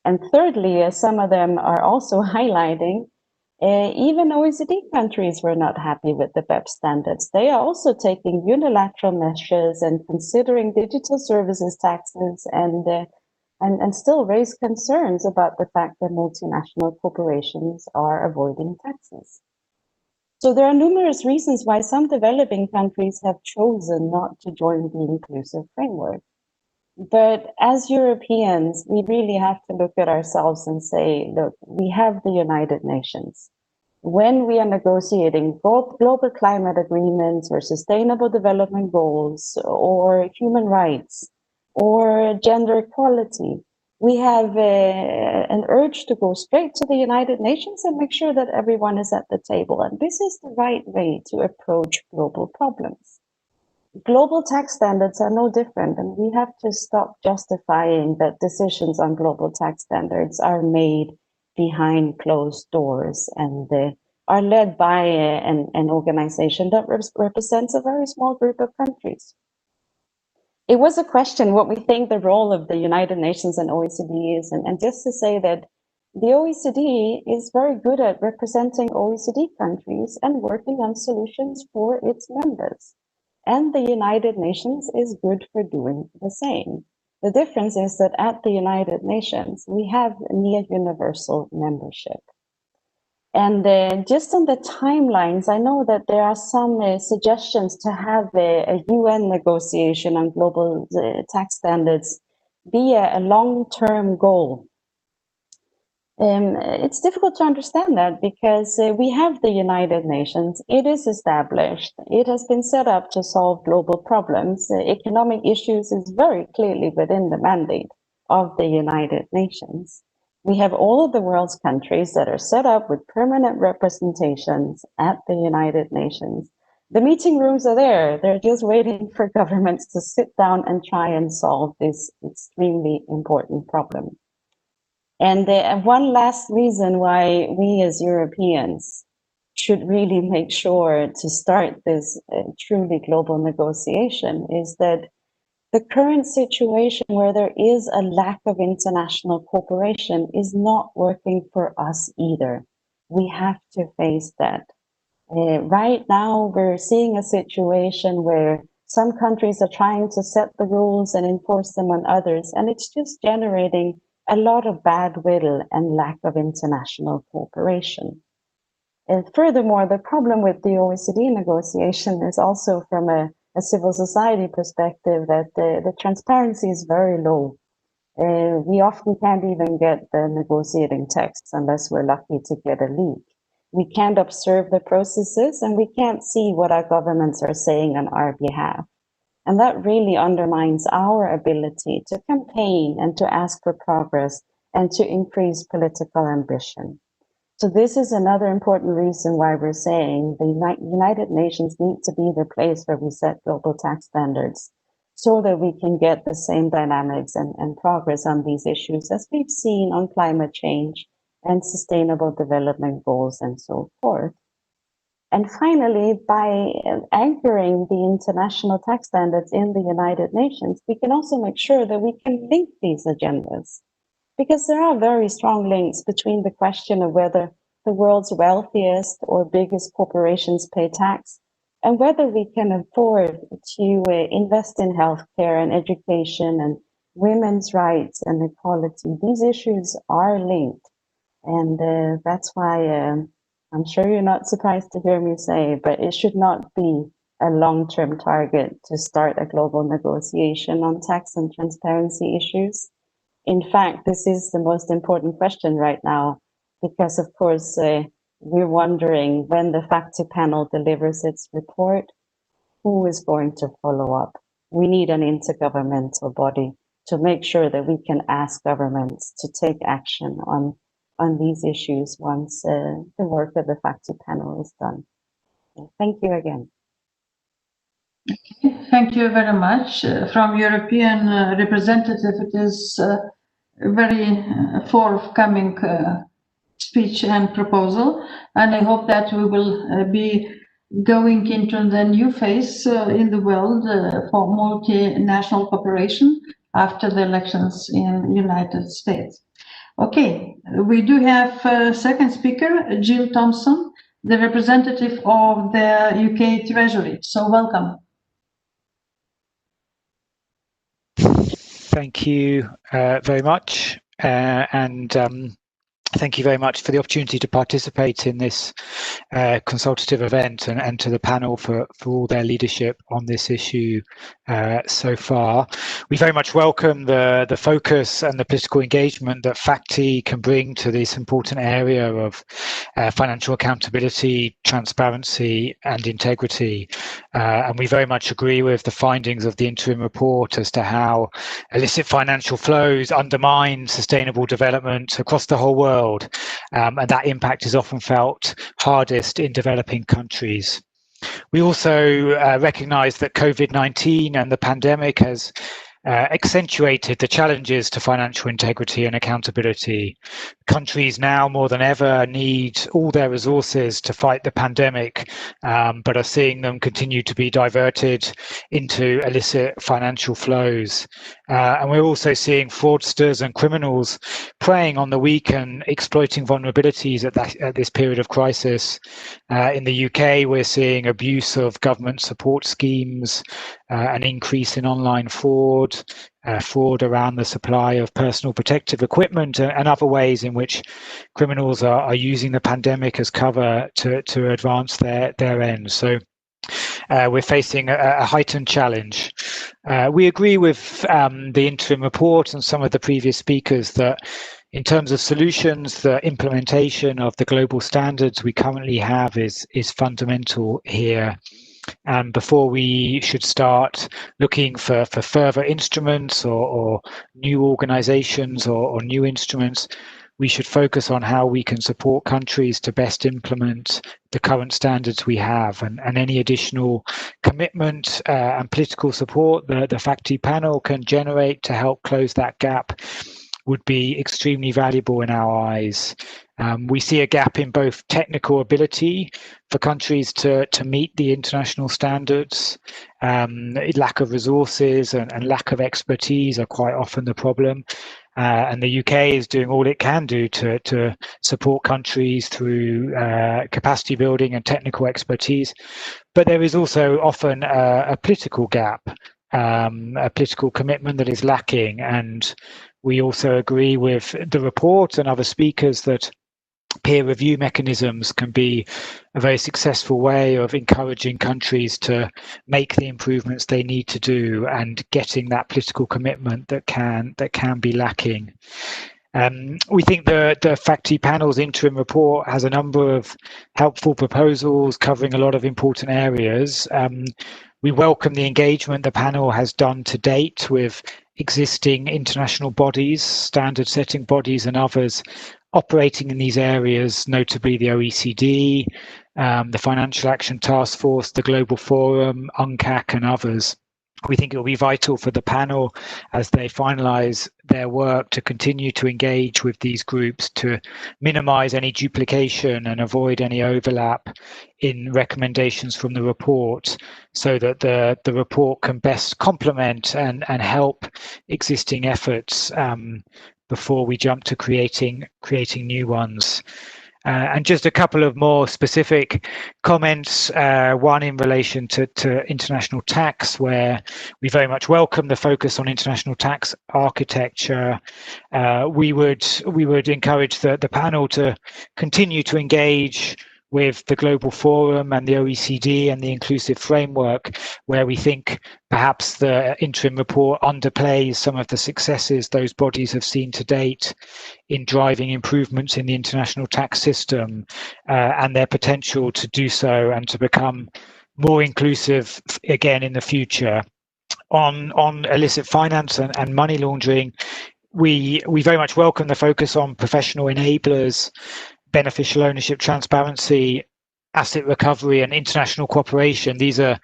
And thirdly, as some of them are also highlighting, even OECD countries were not happy with the BEPS standards. They are also taking unilateral measures and considering digital services taxes and still raise concerns about the fact that multinational corporations are avoiding taxes. So there are numerous reasons why some developing countries have chosen not to join the inclusive framework. But as Europeans, we really have to look at ourselves and say, look, we have the United Nations. When we are negotiating both global climate agreements or sustainable development goals or human rights or gender equality, we have an urge to go straight to the United Nations and make sure that everyone is at the table. And this is the right way to approach global problems. Global tax standards are no different, and we have to stop justifying that decisions on global tax standards are made behind closed doors and are led by an organization that represents a very small group of countries. It was a question what we think the role of the United Nations and OECD is, and just to say that the OECD is very good at representing OECD countries and working on solutions for its members. And the United Nations is good for doing the same. The difference is that at the United Nations, we have near universal membership. And just on the timelines, I know that there are some suggestions to have a UN negotiation on global tax standards be a long-term goal. It's difficult to understand that because we have the United Nations. It is established. It has been set up to solve global problems. Economic issues is very clearly within the mandate of the United Nations. We have all of the world's countries that are set up with permanent representations at the United Nations. The meeting rooms are there. They're just waiting for governments to sit down and try and solve this extremely important problem. And one last reason why we as Europeans should really make sure to start this truly global negotiation is that the current situation where there is a lack of international cooperation is not working for us either. We have to face that. Right now, we're seeing a situation where some countries are trying to set the rules and enforce them on others, and it's just generating a lot of bad will and lack of international cooperation. And furthermore, the problem with the OECD negotiation is also from a civil society perspective that the transparency is very low. We often can't even get the negotiating texts unless we're lucky to get a leak. We can't observe the processes and we can't see what our governments are saying on our behalf. And that really undermines our ability to campaign and to ask for progress and to increase political ambition. So this is another important reason why we're saying the United Nations need to be the place where we set global tax standards so that we can get the same dynamics and progress on these issues as we've seen on climate change and sustainable development goals and so forth. And finally, by anchoring the international tax standards in the United Nations, we can also make sure that we can link these agendas. Because there are very strong links between the question of whether the world's wealthiest or biggest corporations pay tax and whether we can afford to invest in healthcare and education and women's rights and equality. These issues are linked. And that's why I'm sure you're not surprised to hear me say, but it should not be a long-term target to start a global negotiation on tax and transparency issues. In fact, this is the most important question right now, because of course, we're wondering when the FACTI panel delivers its report, who is going to follow up? We need an intergovernmental body to make sure that we can ask governments to take action on these issues once the work of the FACTI panel is done. Thank you again. Thank you very much. From European representative, it is a very forthcoming speech and proposal, and I hope that we will be going into the new phase in the world for multinational cooperation after the elections in the United States. Okay, we do have a second speaker, Jill Thompson, the representative of the UK Treasury. So welcome. Thank you very much, and thank you very much for the opportunity to participate in this consultative event, and to the panel for all their leadership on this issue so far. We very much welcome the focus and the political engagement that FACTI can bring to this important area of financial accountability, transparency and integrity. And we very much agree with the findings of the interim report as to how illicit financial flows undermine sustainable development across the whole world. And that impact is often felt hardest in developing countries. We also recognise that COVID-19 and the pandemic has accentuated the challenges to financial integrity and accountability. Countries now more than ever need all their resources to fight the pandemic, but are seeing them continue to be diverted into illicit financial flows. And we're also seeing fraudsters and criminals preying on the weak and exploiting vulnerabilities at this period of crisis. In the UK, we're seeing abuse of government support schemes, an increase in online fraud, fraud around the supply of personal protective equipment, and other ways in which criminals are using the pandemic as cover to advance their ends. So we're facing a heightened challenge. We agree with the interim report and some of the previous speakers that In terms of solutions, the implementation of the global standards we currently have is fundamental here. And before we should start looking for further instruments or new organizations or new instruments, we should focus on how we can support countries to best implement the current standards we have, and any additional commitment and political support the FACTI panel can generate to help close that gap would be extremely valuable in our eyes. We see a gap in both technical ability for countries to meet the international standards. Lack of resources and lack of expertise are quite often the problem. And the UK is doing all it can do to support countries through capacity building and technical expertise. But there is also often a political gap, a political commitment that is lacking. And we also agree with the report and other speakers that peer review mechanisms can be a very successful way of encouraging countries to make the improvements they need to do and getting that political commitment that can be lacking. We think the FACTI panel's interim report has a number of helpful proposals covering a lot of important areas. We welcome the engagement the panel has done to date with existing international bodies, standard setting bodies and others operating in these areas, notably the OECD, the Financial Action Task Force, the Global Forum, UNCAC and others. We think it will be vital for the panel as they finalise their work to continue to engage with these groups to minimise any duplication and avoid any overlap in recommendations from the report, so that the report can best complement and help existing efforts before we jump to creating new ones. And just a couple of more specific comments, one in relation to international tax, where we very much welcome the focus on international tax architecture. We would encourage the panel to continue to engage with the Global Forum and the OECD and the Inclusive Framework, where we think perhaps the interim report underplays some of the successes those bodies have seen to date in driving improvements in the international tax system and their potential to do so and to become more inclusive again in the future. On illicit finance and money laundering, we very much welcome the focus on professional enablers, beneficial ownership transparency, asset recovery and international cooperation. These are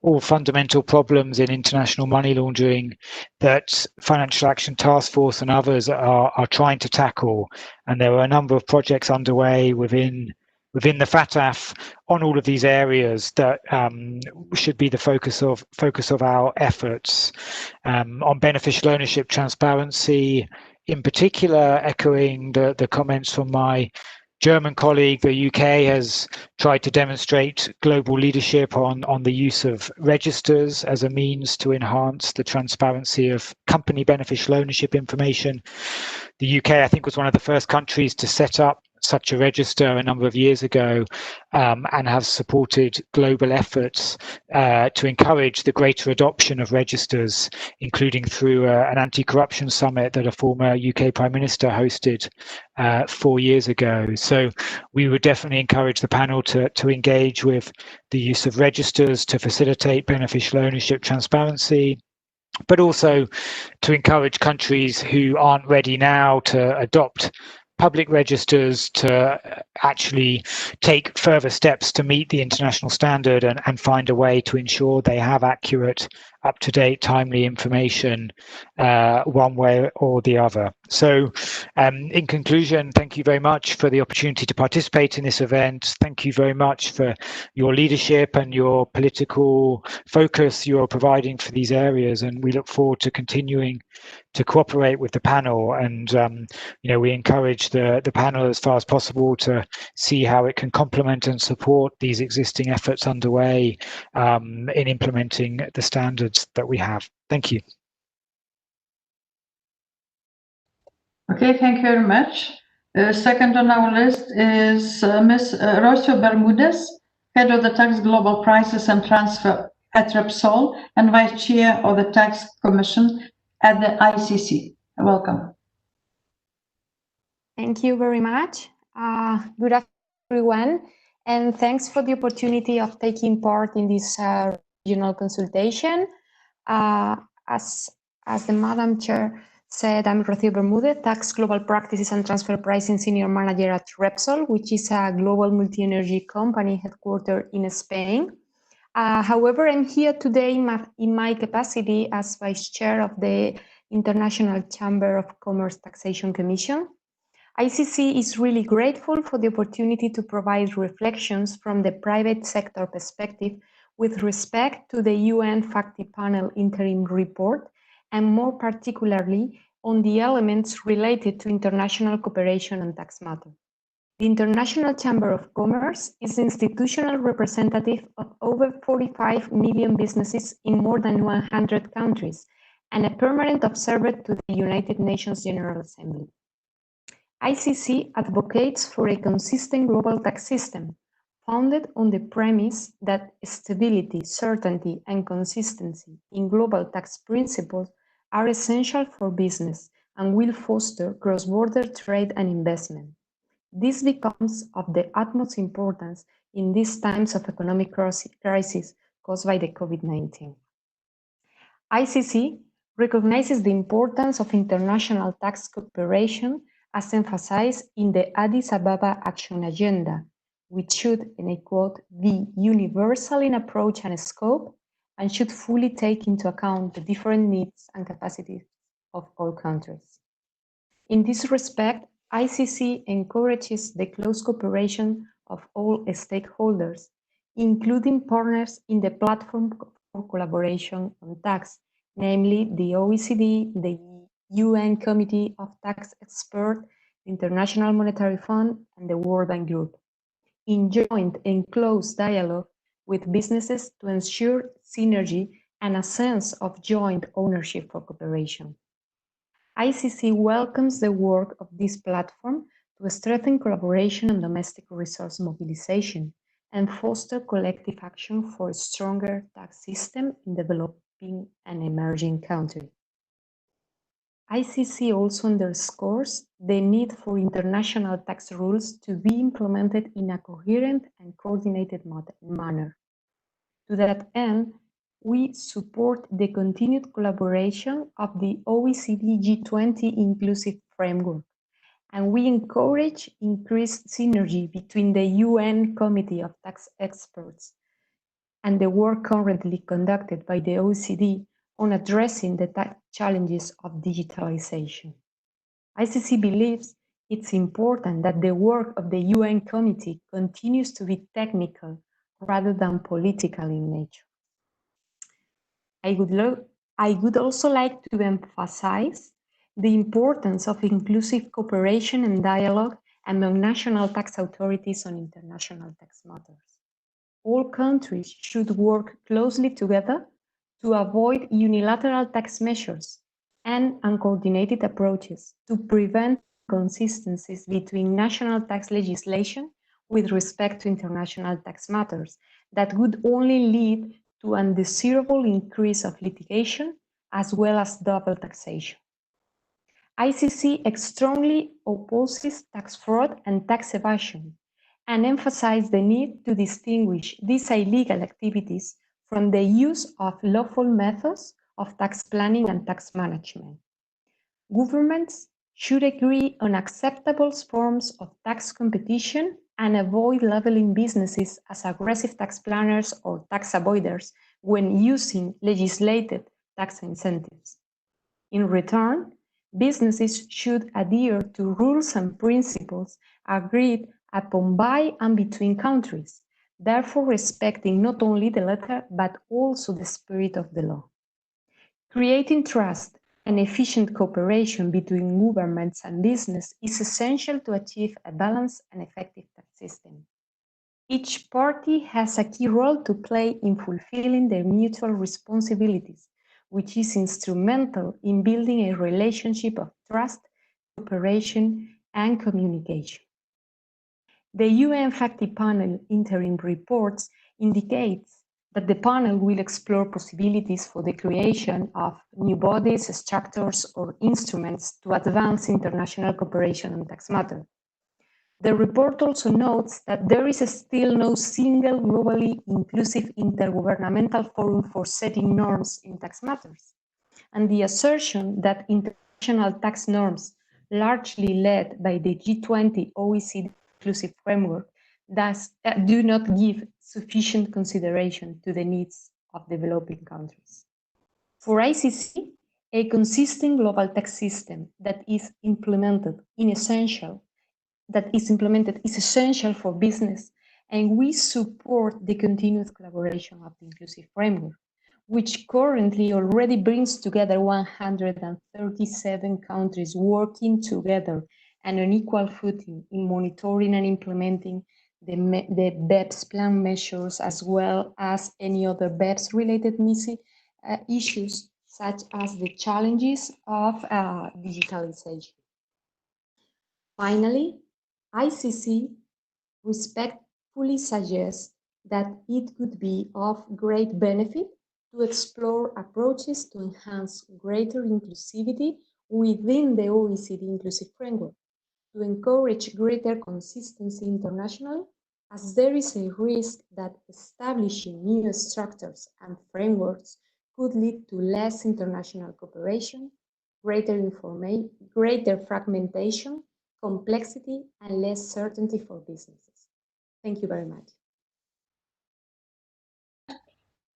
all fundamental problems in international money laundering that Financial Action Task Force and others are trying to tackle. And there are a number of projects underway within the FATF on all of these areas that should be the focus of our efforts. On beneficial ownership transparency, in particular, echoing the comments from my German colleague, the UK has tried to demonstrate global leadership on the use of registers as a means to enhance the transparency of company beneficial ownership information. The UK, I think, was one of the first countries to set up such a register a number of years ago and has supported global efforts to encourage the greater adoption of registers, including through an anti-corruption summit that a former UK Prime Minister hosted 4 years ago. So we would definitely encourage the panel to engage with the use of registers to facilitate beneficial ownership transparency, but also to encourage countries who aren't ready now to adopt public registers to actually take further steps to meet the international standard and find a way to ensure they have accurate, up-to-date, timely information one way or the other. So in conclusion, thank you very much for the opportunity to participate in this event. Thank you very much for your leadership and your political focus you're providing for these areas, and we look forward to continuing to cooperate with the panel. And we encourage the panel as far as possible to see how it can complement and support these existing efforts underway in implementing the standards that we have. Thank you. Okay, thank you very much. Second on our list is Ms. Rocio Bermudez, Head of the Tax Global Prices and Transfer at Repsol and Vice Chair of the Tax Commission at the ICC. Welcome. Thank you very much, Madam Chair. Thank you very much for the opportunity to participate in this event. Thank you very much for your leadership. And I think it's Thank you very much. Good afternoon, everyone, and thanks for the opportunity of taking part in this regional consultation. As the Madam Chair said, I'm Rocío Bermúdez, Tax Global Practices and Transfer Pricing Senior Manager at Repsol, which is a global multi-energy company headquartered in Spain. However, I'm here today in my capacity as Vice Chair of the International Chamber of Commerce Taxation Commission. ICC is really grateful for the opportunity to provide reflections from the private sector perspective with respect to the UN FACTI Panel Interim Report, and more particularly on the elements related to international cooperation and tax matters. The International Chamber of Commerce is institutional representative of over 45 million businesses in more than 100 countries and a permanent observer to the United Nations General Assembly. ICC advocates for a consistent global tax system founded on the premise that stability, certainty, and consistency in global tax principles are essential for business and will foster cross-border trade and investment. This becomes of the utmost importance in these times of economic crisis caused by the COVID-19. ICC recognizes the importance of international tax cooperation as emphasized in the Addis Ababa Action Agenda, which should, and I quote, be universal in approach and scope, and should fully take into account the different needs and capacities of all countries. In this respect, ICC encourages the close cooperation of all stakeholders, including partners in the platform for collaboration on tax, namely the OECD, the UN Committee of Tax Experts, the International Monetary Fund, and the World Bank Group, in joint and close dialogue with businesses to ensure synergy and a sense of joint ownership for cooperation. ICC welcomes the work of this platform to strengthen collaboration and domestic resource mobilization and foster collective action for a stronger tax system in developing and emerging countries. ICC also underscores the need for international tax rules to be implemented in a coherent and coordinated manner. To that end, we support the continued collaboration of the OECD G20 Inclusive Framework, and we encourage increased synergy between the UN Committee of Tax Experts and the work currently conducted by the OECD on addressing the challenges of digitalization. ICC believes it's important that the work of the UN Committee continues to be technical rather than political in nature. I would also like to emphasize the importance of inclusive cooperation and dialogue among national tax authorities on international tax matters. All countries should work closely together to avoid unilateral tax measures and uncoordinated approaches to prevent inconsistencies between national tax legislation with respect to international tax matters that would only lead to an undesirable increase of litigation as well as double taxation. ICC strongly opposes tax fraud and tax evasion and emphasizes the need to distinguish these illegal activities from the use of lawful methods of tax planning and tax management. Governments should agree on acceptable forms of tax competition and avoid labeling businesses as aggressive tax planners or tax avoiders when using legislated tax incentives. In return, businesses should adhere to rules and principles agreed upon by and between countries, therefore respecting not only the letter but also the spirit of the law. Creating trust and efficient cooperation between governments and business is essential to achieve a balanced and effective tax system. Each party has a key role to play in fulfilling their mutual responsibilities, which is instrumental in building a relationship of trust, cooperation, and communication. The UN FACTI Panel Interim Reports indicates but the panel will explore possibilities for the creation of new bodies, structures, or instruments to advance international cooperation on tax matters. The report also notes that there is still no single globally inclusive intergovernmental forum for setting norms in tax matters, and the assertion that international tax norms, largely led by the G20 OECD inclusive framework, do not give sufficient consideration to the needs of developing countries. For ICC, a consistent global tax system that is implemented is essential for business, and we support the continuous collaboration of the inclusive framework, which currently already brings together 137 countries working together and on equal footing in monitoring and implementing the BEPS plan measures, as well as any other BEPS-related issues, such as the challenges of digitalization. Finally, ICC respectfully suggests that it could be of great benefit to explore approaches to enhance greater inclusivity within the OECD inclusive framework, to encourage greater consistency internationally, as there is a risk that establishing new structures and frameworks could lead to less international cooperation, greater fragmentation, complexity, and less certainty for businesses. Thank you very much.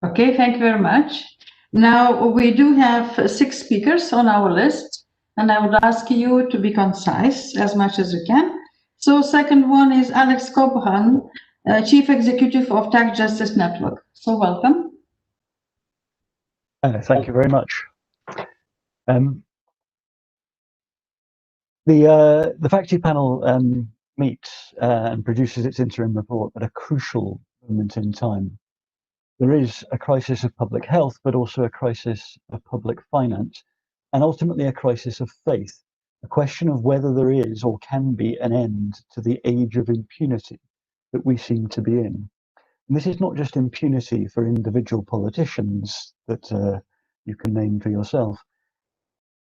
Okay, thank you very much. Now, we do have 6 speakers on our list, and I would ask you to be concise as much as you can. So second one is Alex Cobhan, Chief Executive of Tax Justice Network. So welcome. Thank you very much. The FACTI panel meets and produces its interim report at a crucial moment in time. There is a crisis of public health, but also a crisis of public finance, and ultimately a crisis of faith, a question of whether there is or can be an end to the age of impunity that we seem to be in. And this is not just impunity for individual politicians that you can name for yourself.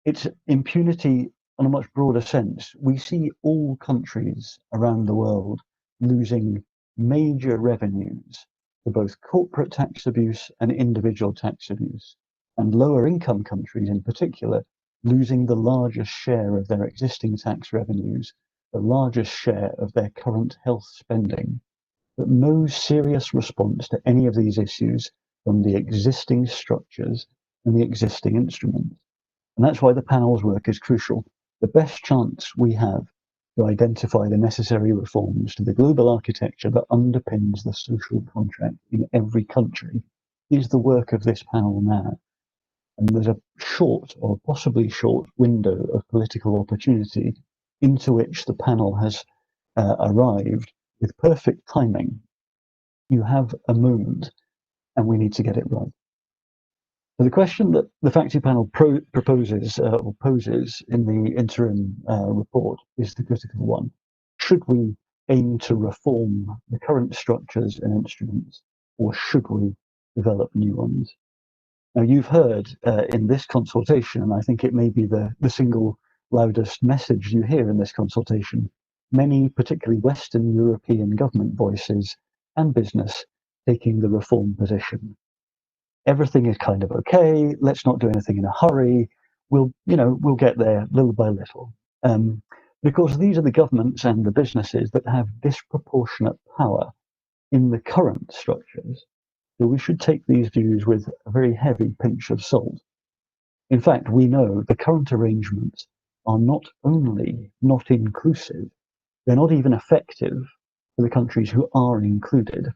It's impunity on a much broader sense. We see all countries around the world losing major revenues for both corporate tax abuse and individual tax abuse, and lower income countries in particular losing the largest share of their existing tax revenues, the largest share of their current health spending, but no serious response to any of these issues from the existing structures and the existing instruments. And that's why the panel's work is crucial. The best chance we have to identify the necessary reforms to the global architecture that underpins the social contract in every country is the work of this panel now. And there's a short or possibly short window of political opportunity into which the panel has arrived with perfect timing. You have a moment and we need to get it right. So the question that the FACTI panel proposes or poses in the interim report is the critical one. Should we aim to reform the current structures and instruments, or should we develop new ones? Now, you've heard in this consultation, and I think it may be the single loudest message you hear in this consultation, many particularly Western European government voices and business taking the reform position. Everything is kind of okay. Let's not do anything in a hurry. We'll get there little by little. Because these are the governments and the businesses that have disproportionate power in the current structures. So we should take these views with a very heavy pinch of salt. In fact, we know the current arrangements are not only not inclusive, they're not even effective for the countries who are included.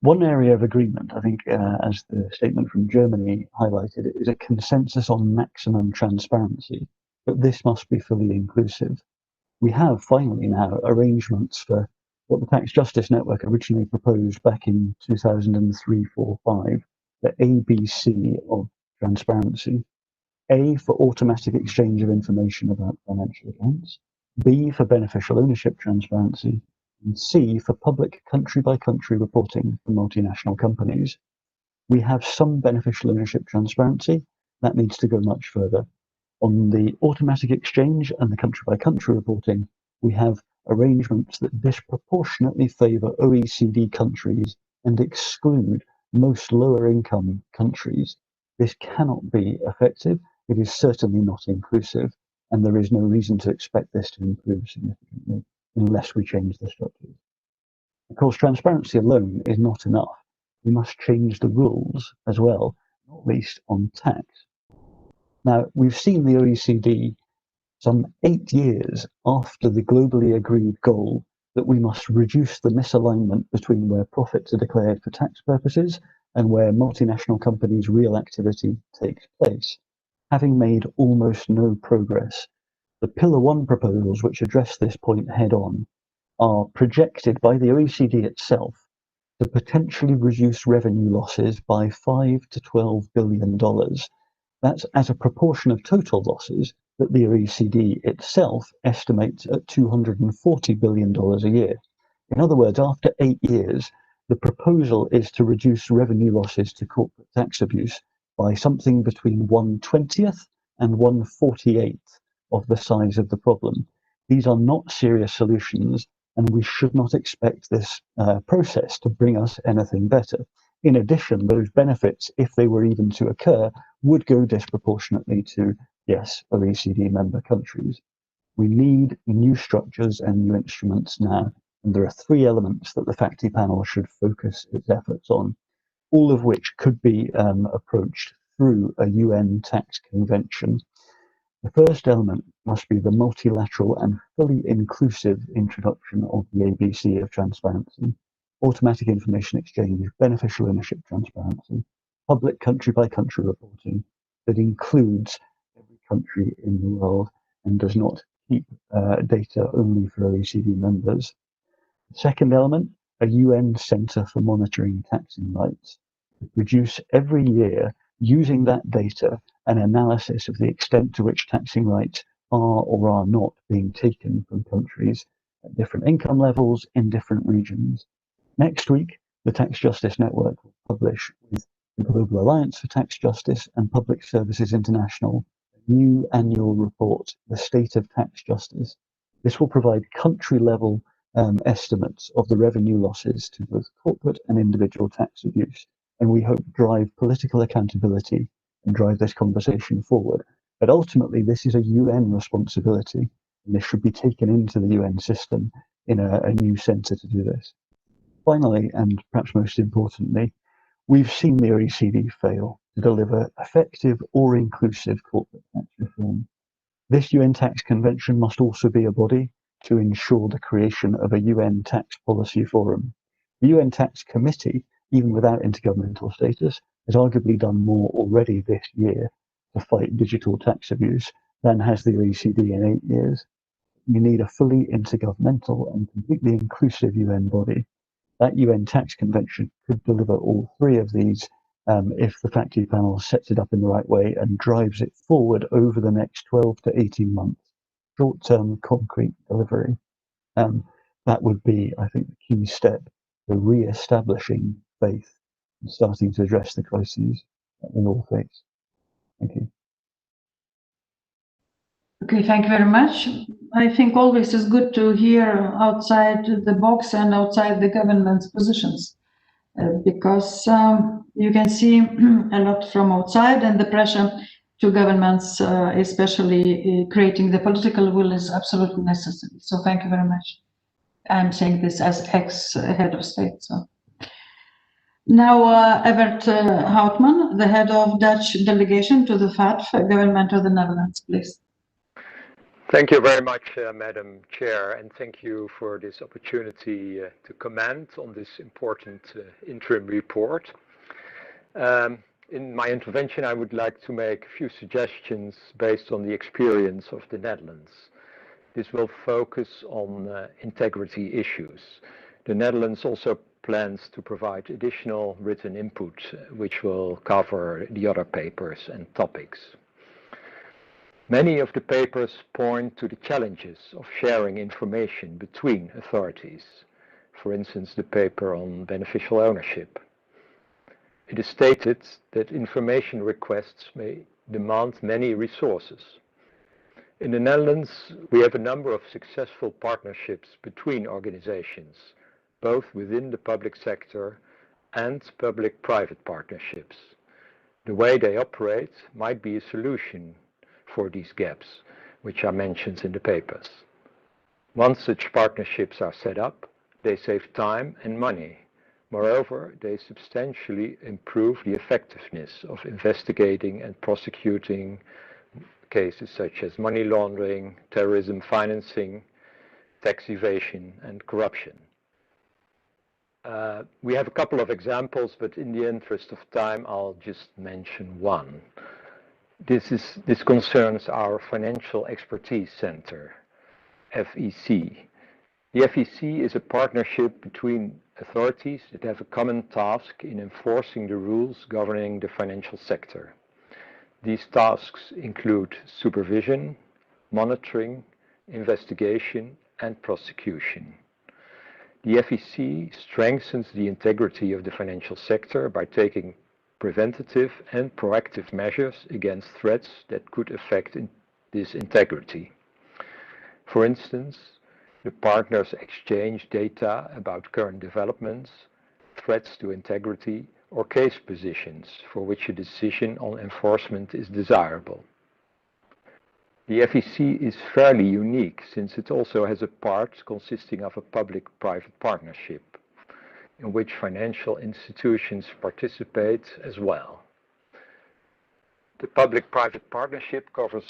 One area of agreement, I think, as the statement from Germany highlighted, is a consensus on maximum transparency, but this must be fully inclusive. We have finally now arrangements for what the Tax Justice Network originally proposed back in 2003-4-5, the ABC of transparency. A, for automatic exchange of information about financial accounts, B, for beneficial ownership transparency, and C, for public country-by-country reporting for multinational companies. We have some beneficial ownership transparency. That needs to go much further. On the automatic exchange and the country-by-country reporting, we have arrangements that disproportionately favour OECD countries and exclude most lower-income countries. This cannot be effective. It is certainly not inclusive, and there is no reason to expect this to improve significantly unless we change the structures. Of course, transparency alone is not enough. We must change the rules as well, not least on tax. Now, we've seen the OECD some 8 years after the globally agreed goal that we must reduce the misalignment between where profits are declared for tax purposes and where multinational companies' real activity takes place, having made almost no progress. The Pillar 1 proposals, which address this point head-on, are projected by the OECD itself to potentially reduce revenue losses by $5 to $12 billion. That's as a proportion of total losses that the OECD itself estimates at $240 billion a year. In other words, after 8 years, the proposal is to reduce revenue losses to corporate tax abuse by something between 1/20th and 1/48th of the size of the problem. These are not serious solutions, and we should not expect this process to bring us anything better. In addition, those benefits, if they were even to occur, would go disproportionately to, yes, OECD member countries. We need new structures and new instruments now, and there are 3 elements that the FACTI panel should focus its efforts on, all of which could be approached through a UN tax convention. The first element must be the multilateral and fully inclusive introduction of the ABC of transparency, automatic information exchange, beneficial ownership transparency, public country-by-country reporting that includes every country in the world and does not keep data only for OECD members. The second element, a UN Centre for Monitoring Taxing Rights, to produce every year, using that data, an analysis of the extent to which taxing rights are or are not being taken from countries at different income levels in different regions. Next week, the Tax Justice Network will publish with the Global Alliance for Tax Justice and Public Services International a new annual report, The State of Tax Justice. This will provide country-level estimates of the revenue losses to both corporate and individual tax abuse, and we hope drive political accountability and drive this conversation forward. But ultimately, this is a UN responsibility, and this should be taken into the UN system in a new centre to do this. Finally, and perhaps most importantly, we've seen the OECD fail to deliver effective or inclusive corporate tax reform. This UN tax convention must also be a body to ensure the creation of a UN tax policy forum. The UN tax committee, even without intergovernmental status, has arguably done more already this year to fight digital tax abuse than has the OECD in 8 years. We need a fully intergovernmental and completely inclusive UN body. That UN tax convention could deliver all 3 of these if the FACTI panel sets it up in the right way and drives it forward over the next 12 to 18 months. Short-term concrete delivery. That would be, I think, the key step to re-establishing faith and starting to address the crises that we all face. Thank you. Okay, thank you very much. I think always is good to hear outside the box and outside the government's positions, because you can see a lot from outside, and the pressure to governments, especially creating the political will, is absolutely necessary. So thank you very much. I'm saying this as ex-head of state. So now Evert Houtman, the head of Dutch delegation to the FATF, government of the Netherlands, please. Thank you very much, Madam Chair, and thank you for this opportunity to comment on this important interim report. In my intervention, I would like to make a few suggestions based on the experience of the Netherlands. This will focus on integrity issues. The Netherlands also plans to provide additional written input, which will cover the other papers and topics. Many of the papers point to the challenges of sharing information between authorities. For instance, the paper on beneficial ownership. it is stated that information requests may demand many resources. In the Netherlands, we have a number of successful partnerships between organizations, both within the public sector and public-private partnerships. The way they operate might be a solution for these gaps, which are mentioned in the papers. Once such partnerships are set up, they save time and money. Moreover, they substantially improve the effectiveness of investigating and prosecuting cases such as money laundering, terrorism financing, tax evasion, and corruption. We have a couple of examples, but in the interest of time, I'll just mention one. This concerns our Financial Expertise Center, FEC. The FEC is a partnership between authorities that have a common task in enforcing the rules governing the financial sector. These tasks include supervision, monitoring, investigation, and prosecution. The FEC strengthens the integrity of the financial sector by taking preventative and proactive measures against threats that could affect this integrity. For instance, the partners exchange data about current developments, threats to integrity, or case positions for which a decision on enforcement is desirable. The FEC is fairly unique since it also has a part consisting of a public-private partnership in which financial institutions participate as well. The public-private partnership covers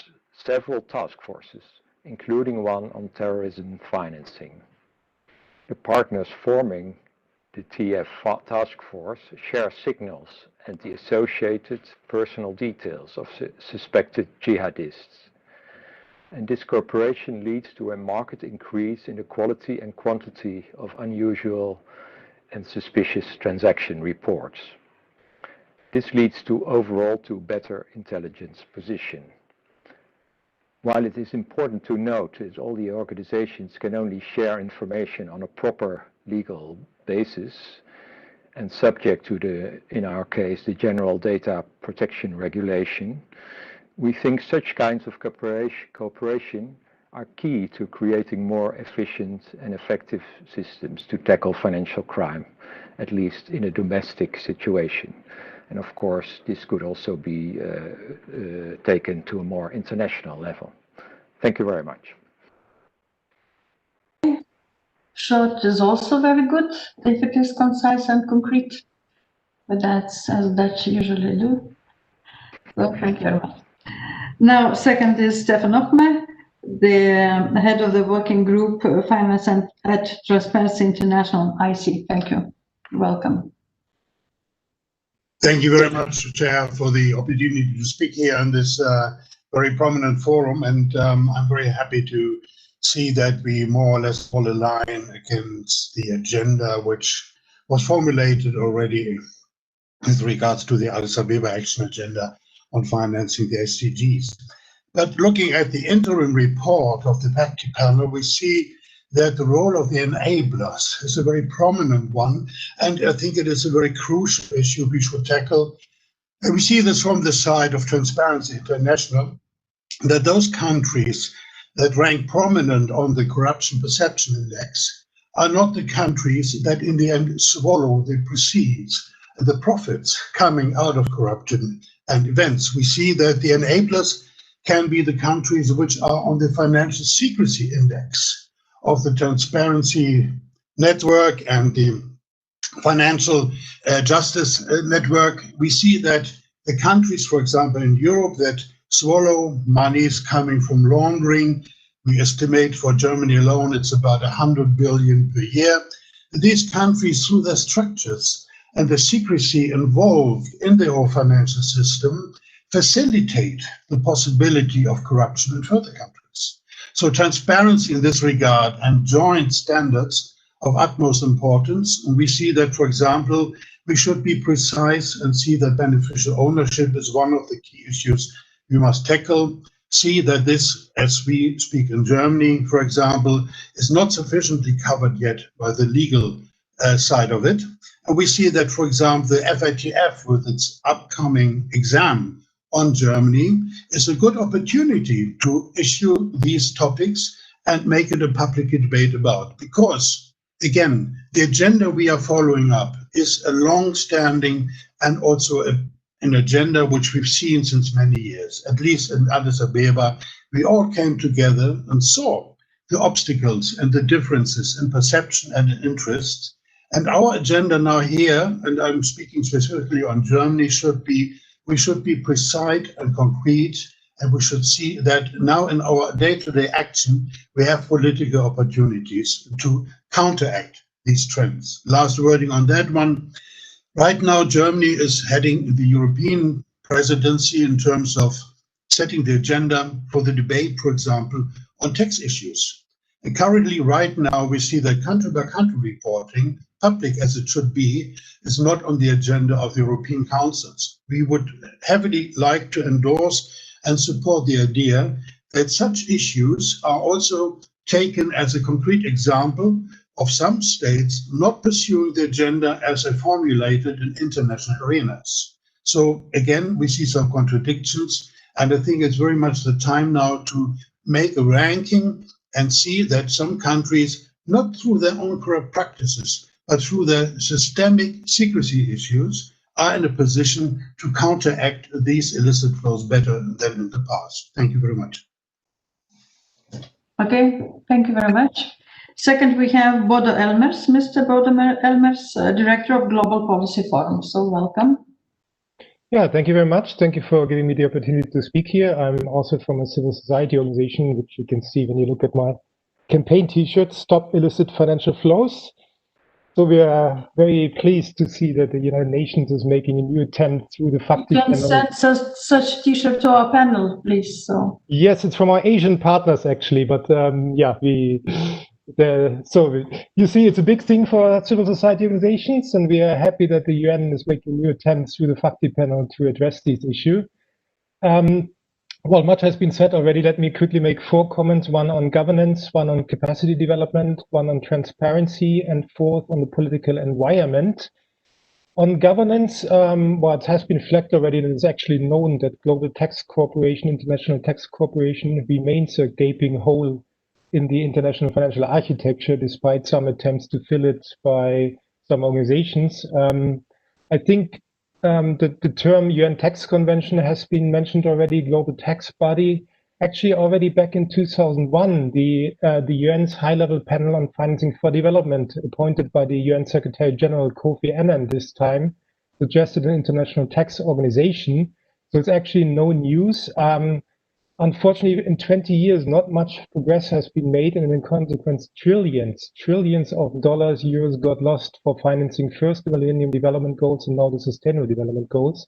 several task forces, including one on terrorism financing. The partners forming the TF task force share signals and the associated personal details of suspected jihadists. And this cooperation leads to a marked increase in the quality and quantity of unusual and suspicious transaction reports. This leads to overall to better intelligence position. While it is important to note that all the organizations can only share information on a proper legal basis and subject to the, in our case, the General Data Protection Regulation, we think such kinds of cooperation are key to creating more efficient and effective systems to tackle financial crime, at least in a domestic situation. And of course, this could also be taken to a more international level. Thank you very much. Short is also very good if it is concise and concrete, but that's as Dutch usually do. Well, thank you very much. Now, second is Stefan Ockmar, the head of the working group Finance at Transparency International, IC. Thank you. Welcome. Thank you very much, Chair, for the opportunity to speak here on this very prominent forum, and I'm very happy to see that we more or less fall a line against the agenda which was formulated already with regards to the Addis Ababa Action Agenda on financing the SDGs. But looking at the interim report of the FACTI panel, we see that the role of the enablers is a very prominent one, and I think it is a very crucial issue we should tackle. And we see this from the side of Transparency International, that those countries that rank prominent on the Corruption Perception Index are not the countries that in the end swallow the proceeds and the profits coming out of corruption and events. We see that the enablers can be the countries which are on the Financial Secrecy Index of the Transparency Network and the Financial Justice Network. We see that the countries, for example, in Europe that swallow monies coming from laundering, we estimate for Germany alone it's about 100 billion per year. These countries, through their structures and the secrecy involved in their whole financial system, facilitate the possibility of corruption in further countries. So transparency in this regard and joint standards of utmost importance. And we see that, for example, we should be precise and see that beneficial ownership is one of the key issues we must tackle. See that this, as we speak in Germany, for example, is not sufficiently covered yet by the legal side of it. And we see that, for example, the FATF with its upcoming exam on Germany is a good opportunity to issue these topics and make it a public debate about. Because, again, the agenda we are following up is a long-standing and also an agenda which we've seen since many years. At least in Addis Ababa, we all came together and saw the obstacles and the differences in perception and in interest. And our agenda now here, and I'm speaking specifically on Germany, we should be precise and concrete, and we should see that now in our day-to-day action, we have political opportunities to counteract these trends. Last wording on that one. Right now, Germany is heading the European presidency in terms of setting the agenda for the debate, for example, on tax issues. And currently, right now, we see that country-by-country reporting, public as it should be, is not on the agenda of the European councils. We would heavily like to endorse and support the idea that such issues are also taken as a concrete example of some states not pursuing the agenda as formulated in international arenas. So again, we see some contradictions, and I think it's very much the time now to make a ranking and see that some countries, not through their own corrupt practices, but through their systemic secrecy issues, are in a position to counteract these illicit flows better than in the past. Thank you very much. Okay, thank you very much. Second, we have Bodo Elmers, Mr. Bodo Elmers, Director of Global Policy Forum. So welcome. Yeah, thank you very much. Thank you for giving me the opportunity to speak here. I'm also from a civil society organization, which you can see when you look at my campaign t-shirt, Stop Illicit Financial Flows. So we are very pleased to see that the United Nations is making a new attempt through the FACTI Panel. Panel. Can send such t-shirt to our panel, please. So. Yes, it's from our Asian partners actually, but yeah, so you see, it's a big thing for civil society organizations, and we are happy that the UN is making new attempts through the FACTI Panel to address this issue. Well, much has been said already. Let me quickly make 4 comments, one on governance, one on capacity development, one on transparency, and 4th on the political environment. On governance, what has been flagged already, and it's actually known that global tax cooperation, international tax cooperation remains a gaping hole in the international financial architecture, despite some attempts to fill it by some organizations. I think the term UN Tax Convention has been mentioned already, global tax body. Actually, already back in 2001, the UN's high-level panel on financing for development, appointed by the UN Secretary General Kofi Annan this time, suggested an international tax organization. So it's actually no news. Unfortunately, in 20 years, not much progress has been made, and in consequence, trillions of dollars, euros got lost for financing first the Millennium Development Goals and now the Sustainable Development Goals.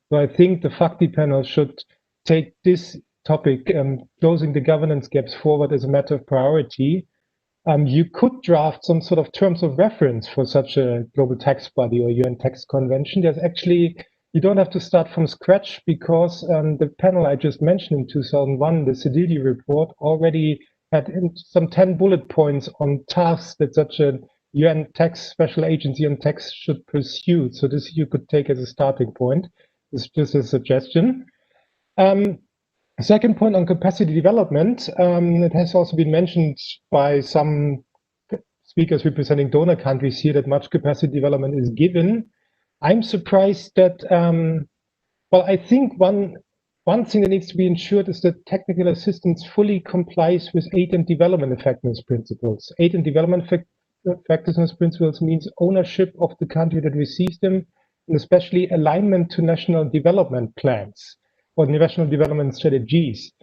So I think the FACTI panel should take this topic, closing the governance gaps, forward as a matter of priority. You could draft some sort of terms of reference for such a global tax body or UN tax convention. There's actually, you don't have to start from scratch, because the panel I just mentioned in 2001, the Sedilli report, already had some 10 bullet points on tasks that such a UN tax special agency on tax should pursue. So this you could take as a starting point. It's just a suggestion. Second point on capacity development, it has also been mentioned by some speakers representing donor countries here that much capacity development is given. I'm surprised that, well, I think one thing that needs to be ensured is that technical assistance fully complies with aid and development effectiveness principles. Aid and development effectiveness principles means ownership of the country that receives them, and especially alignment to national development plans or national development strategies.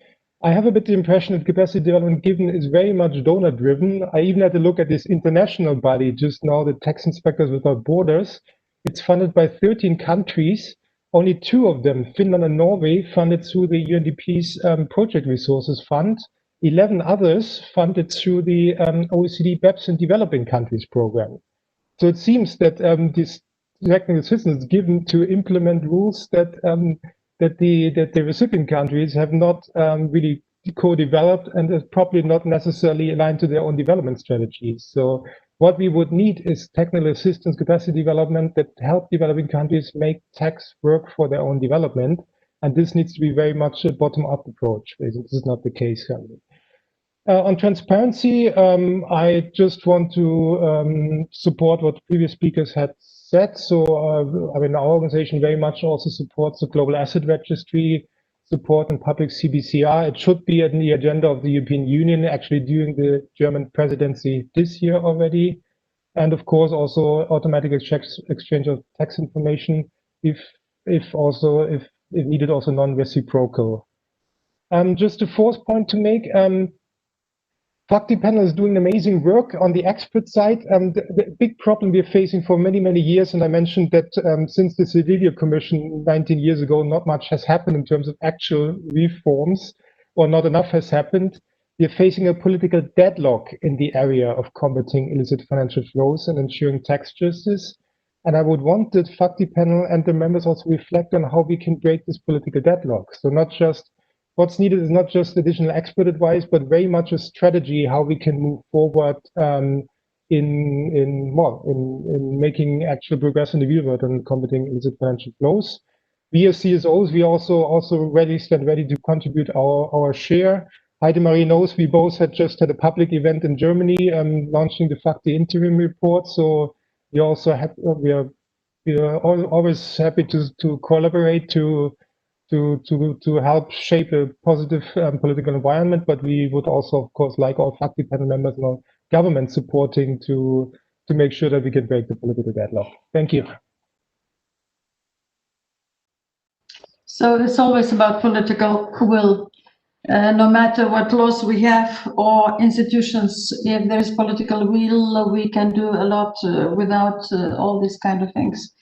I have a bit the impression that capacity development given is very much donor driven. I even had to look at this international body just now, the Tax Inspectors Without Borders. It's funded by 13 countries. Only 2 of them, Finland and Norway, funded through the UNDP's Project Resources Fund. 11 others funded through the OECD BEPS and Developing Countries program. So it seems that this technical assistance is given to implement rules that the recipient countries have not really co-developed and is probably not necessarily aligned to their own development strategies. So What we would need is technical assistance, capacity development that help developing countries make tax work for their own development. And this needs to be very much a bottom-up approach. This is not the case currently. On transparency, I just want to support what previous speakers had said. So, I mean, our organization very much also supports the Global Asset Registry, support and public CBCR. It should be on the agenda of the European Union, actually during the German presidency this year already. And of course, also automatic exchange of tax information, if needed, also non-reciprocal. Just a fourth point to make. FACTI Panel is doing amazing work on the expert side. The big problem we're facing for many, many years, and I mentioned that since the Sevilla Commission 19 years ago, not much has happened in terms of actual reforms, or not enough has happened. We're facing a political deadlock in the area of combating illicit financial flows and ensuring tax justice. And I would want the FACTI Panel and the members also reflect on how we can break this political deadlock. So not just what's needed is not just additional expert advice, but very much a strategy how we can move forward in making actual progress in the real world and combating illicit financial flows. We as CSOs, we also stand ready to contribute our share. Heidemarie knows we both had just had a public event in Germany launching the FACTI Interim report. So we also have we are always happy to collaborate to help shape a positive political environment, but we would also, of course, like all FACTI Panel members and all government supporting to make sure that we can break the political deadlock. Thank you. So it's always about political will. No matter what laws we have or institutions, if there is political will, we can do a lot without all these kind of things.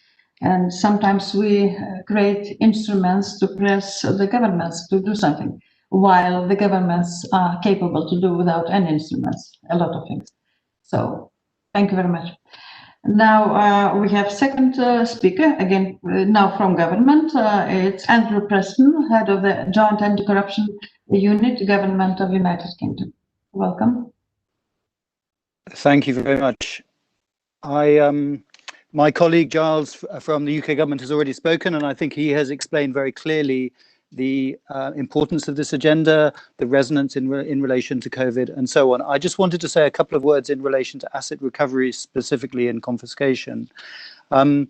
And sometimes we create instruments to press the governments to do something, while the governments are capable to do without any instruments, a lot of things. So thank you very much. Now we have second speaker, again, now from government. It's Andrew Preston, head of the Joint Anti-Corruption Unit, Government of United Kingdom. Welcome. Thank you very much. My colleague Giles from the UK government has already spoken, and I think he has explained very clearly the importance of this agenda, the resonance in relation to COVID, and so on. I just wanted to say a couple of words in relation to asset recovery, specifically in confiscation. And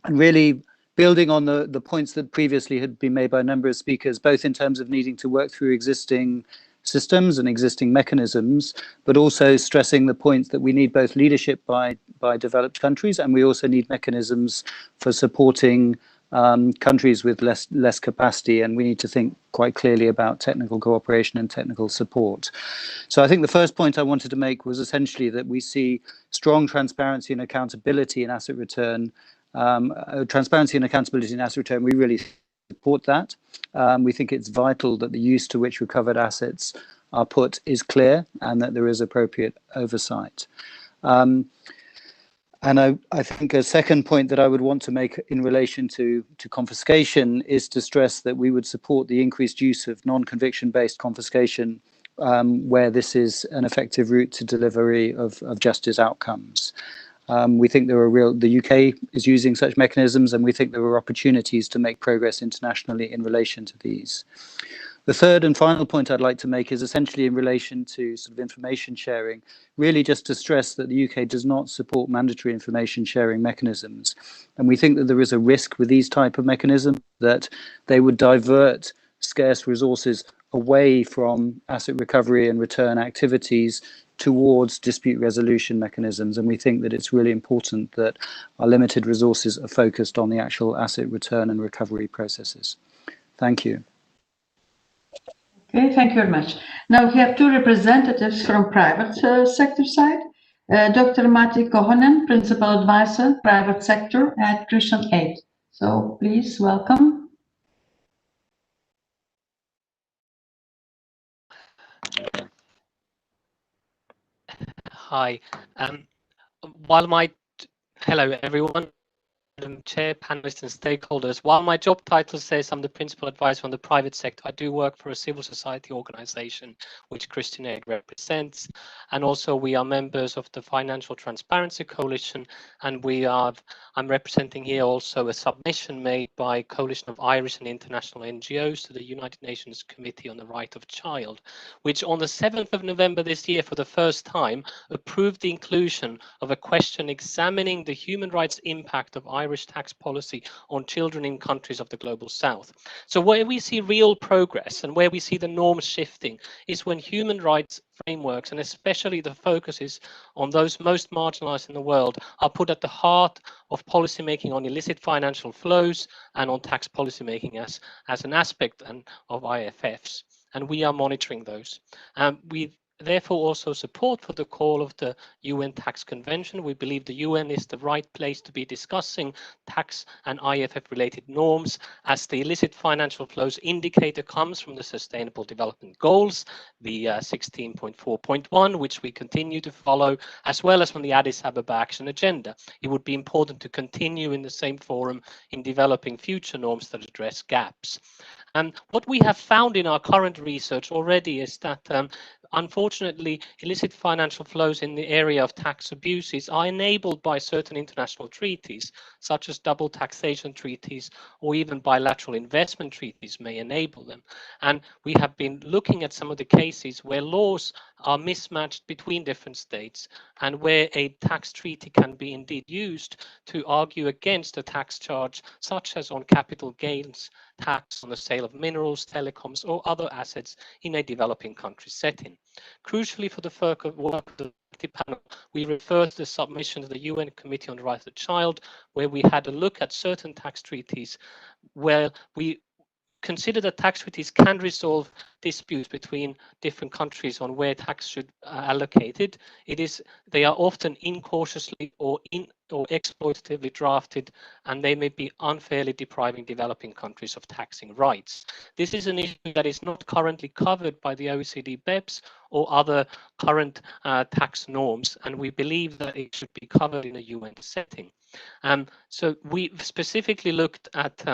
really building on the points that previously had been made by a number of speakers, both in terms of needing to work through existing systems and existing mechanisms, but also stressing the point that we need both leadership by developed countries, and we also need mechanisms for supporting countries with less capacity, and we need to think quite clearly about technical cooperation and technical support. So I think the first point I wanted to make was essentially that we see strong transparency and accountability in asset return. Transparency and accountability in asset return, we really support that. We think it's vital that the use to which recovered assets are put is clear and that there is appropriate oversight. And I think a second point that I would want to make in relation to confiscation is to stress that we would support the increased use of non-conviction based confiscation where this is an effective route to delivery of justice outcomes. We think the UK is using such mechanisms, and we think there are opportunities to make progress internationally in relation to these. The third and final point I'd like to make is essentially in relation to sort of information sharing, really just to stress that the UK does not support mandatory information sharing mechanisms. And we think that there is a risk with these type of mechanisms that they would divert scarce resources away from asset recovery and return activities towards dispute resolution mechanisms. And we think that it's really important that our limited resources are focused on the actual asset return and recovery processes. Thank you. Okay, thank you very much. Now we have two representatives from private sector side. Dr. Matti Kohonen, Principal Advisor, Private Sector at Christian Aid. So please, welcome. Hi. Hello everyone. Chair, panelists and stakeholders. While my job title says I'm the principal advisor on the private sector, I do work for a civil society organization which Christian Aid represents. And also we are members of the Financial Transparency Coalition, and I'm representing here also a submission made by a coalition of Irish and international NGOs to the United Nations Committee on the Right of Child, which on the 7th of November this year for the first time approved the inclusion of a question examining the human rights impact of Irish tax policy on children in countries of the global south. So where we see real progress and where we see the norms shifting is when human rights frameworks, and especially the focuses on those most marginalized in the world, are put at the heart of policymaking on illicit financial flows and on tax policymaking as an aspect of IFFs. And we are monitoring those. We therefore also support for the call of the UN Tax Convention. We believe the UN is the right place to be discussing tax and IFF related norms, as the illicit financial flows indicator comes from the Sustainable Development Goals, the 16.4.1, which we continue to follow, as well as from the Addis Ababa Action Agenda. It would be important to continue in the same forum in developing future norms that address gaps. And what we have found in our current research already is that unfortunately, illicit financial flows in the area of tax abuses are enabled by certain international treaties, such as double taxation treaties or even bilateral investment treaties may enable them. And we have been looking at some of the cases where laws are mismatched between different states and where a tax treaty can be indeed used to argue against a tax charge, such as on capital gains tax on the sale of minerals, telecoms, or other assets in a developing country setting. Crucially, for the work of the FACTI panel, we refer to the submission to the UN Committee on the Rights of the Child, where we had a look at certain tax treaties where we consider that tax treaties can resolve disputes between different countries on where tax should be allocated. They are often incautiously or exploitatively drafted, and they may be unfairly depriving developing countries of taxing rights. This is an issue that is not currently covered by the OECD BEPS or other current tax norms, and we believe that it should be covered in a UN setting. So we specifically looked at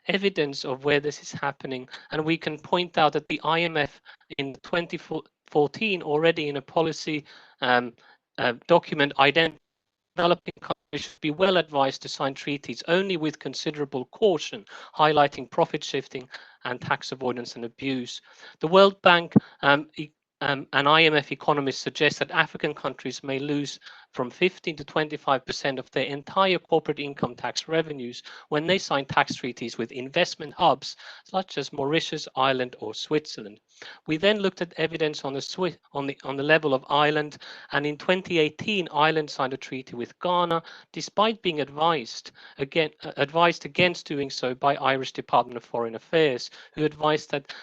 evidence of where this is happening, and we can point out that the IMF in 2014 already in a policy document identified developing countries should be well advised to sign treaties only with considerable caution, highlighting profit shifting and tax avoidance and abuse. The World Bank and IMF economists suggest that African countries may lose from 15 to 25% of their entire corporate income tax revenues when they sign tax treaties with investment hubs such as Mauritius, Ireland, or Switzerland. We then looked at evidence on the level of Ireland, and in 2018, Ireland signed a treaty with Ghana, despite being advised against doing so by Irish Department of Foreign Affairs, who advised that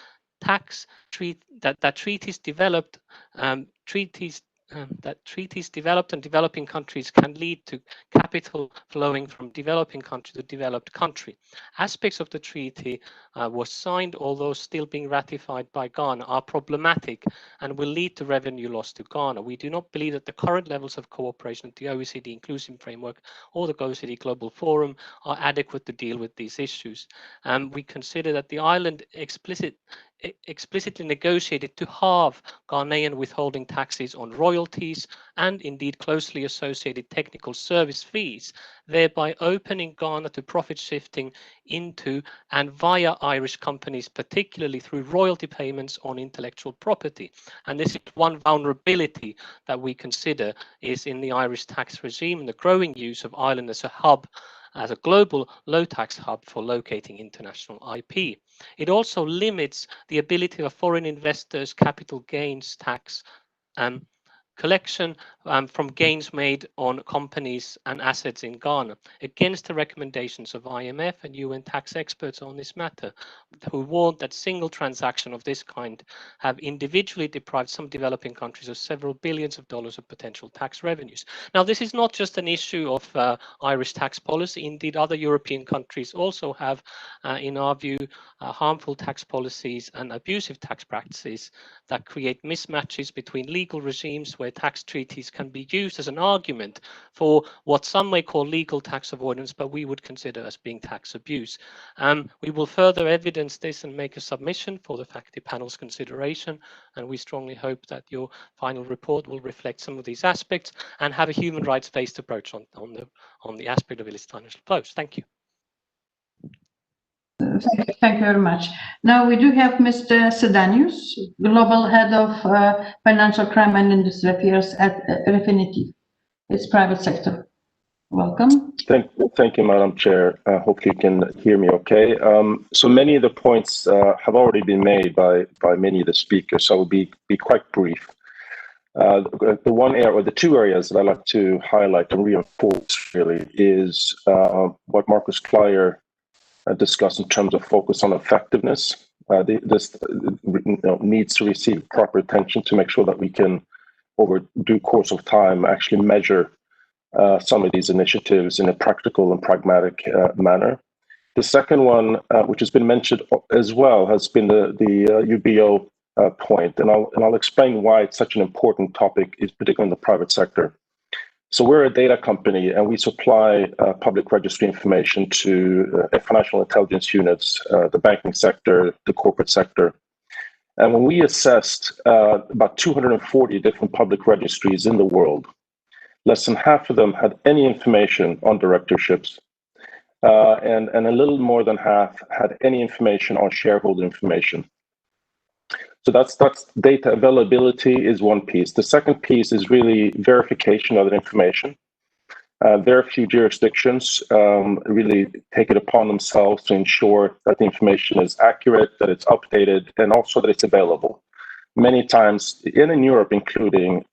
treaties developed and developing countries can lead to capital flowing from developing country to developed country. Aspects of the treaty was signed, although still being ratified by Ghana, are problematic and will lead to revenue loss to Ghana. We do not believe that the current levels of cooperation at the OECD Inclusive Framework or the OECD Global Forum are adequate to deal with these issues. We consider that the island explicitly negotiated to halve Ghanaian withholding taxes on royalties and indeed closely associated technical service fees, thereby opening Ghana to profit shifting into and via Irish companies, particularly through royalty payments on intellectual property. And this is one vulnerability that we consider is in the Irish tax regime and the growing use of Ireland as a hub, as a global low tax hub for locating international IP. It also limits the ability of foreign investors' capital gains tax collection from gains made on companies and assets in Ghana, against the recommendations of IMF and UN tax experts on this matter, who warned that single transaction of this kind have individually deprived some developing countries of several billions of dollars of potential tax revenues. Now, this is not just an issue of Irish tax policy. Indeed, other European countries also have, in our view, harmful tax policies and abusive tax practices that create mismatches between legal regimes where where tax treaties can be used as an argument for what some may call legal tax avoidance, but we would consider as being tax abuse. We will further evidence this and make a submission for the FACTI panel's consideration, and we strongly hope that your final report will reflect some of these aspects and have a human rights-based approach on the aspect of illicit financial flows. Thank you. Thank you very much. Now we do have Mr. Sedanius, Global Head of Financial Crime and Industry Affairs at Refinitiv. It's private sector. Welcome. Thank you, Madam Chair. Hopefully you can hear me okay. So many of the points have already been made by many of the speakers, so I will be quite brief. The one area, or the two areas that I'd like to highlight and reinforce really is what Markus Kleier discussed in terms of focus on effectiveness. This needs to receive proper attention to make sure that we can, over due course of time, actually measure some of these initiatives in a practical and pragmatic manner. The second one, which has been mentioned as well, has been the UBO point, and I'll explain why it's such an important topic, is particularly in the private sector. So we're a data company, and we supply public registry information to financial intelligence units, the banking sector, the corporate sector. And when we assessed about 240 different public registries in the world, less than half of them had any information on directorships, and a little more than half had any information on shareholder information. So that's data availability is one piece. The second piece is really verification of that information. Very few jurisdictions really take it upon themselves to ensure that the information is accurate, that it's updated, and also that it's available. Many times, in Europe including,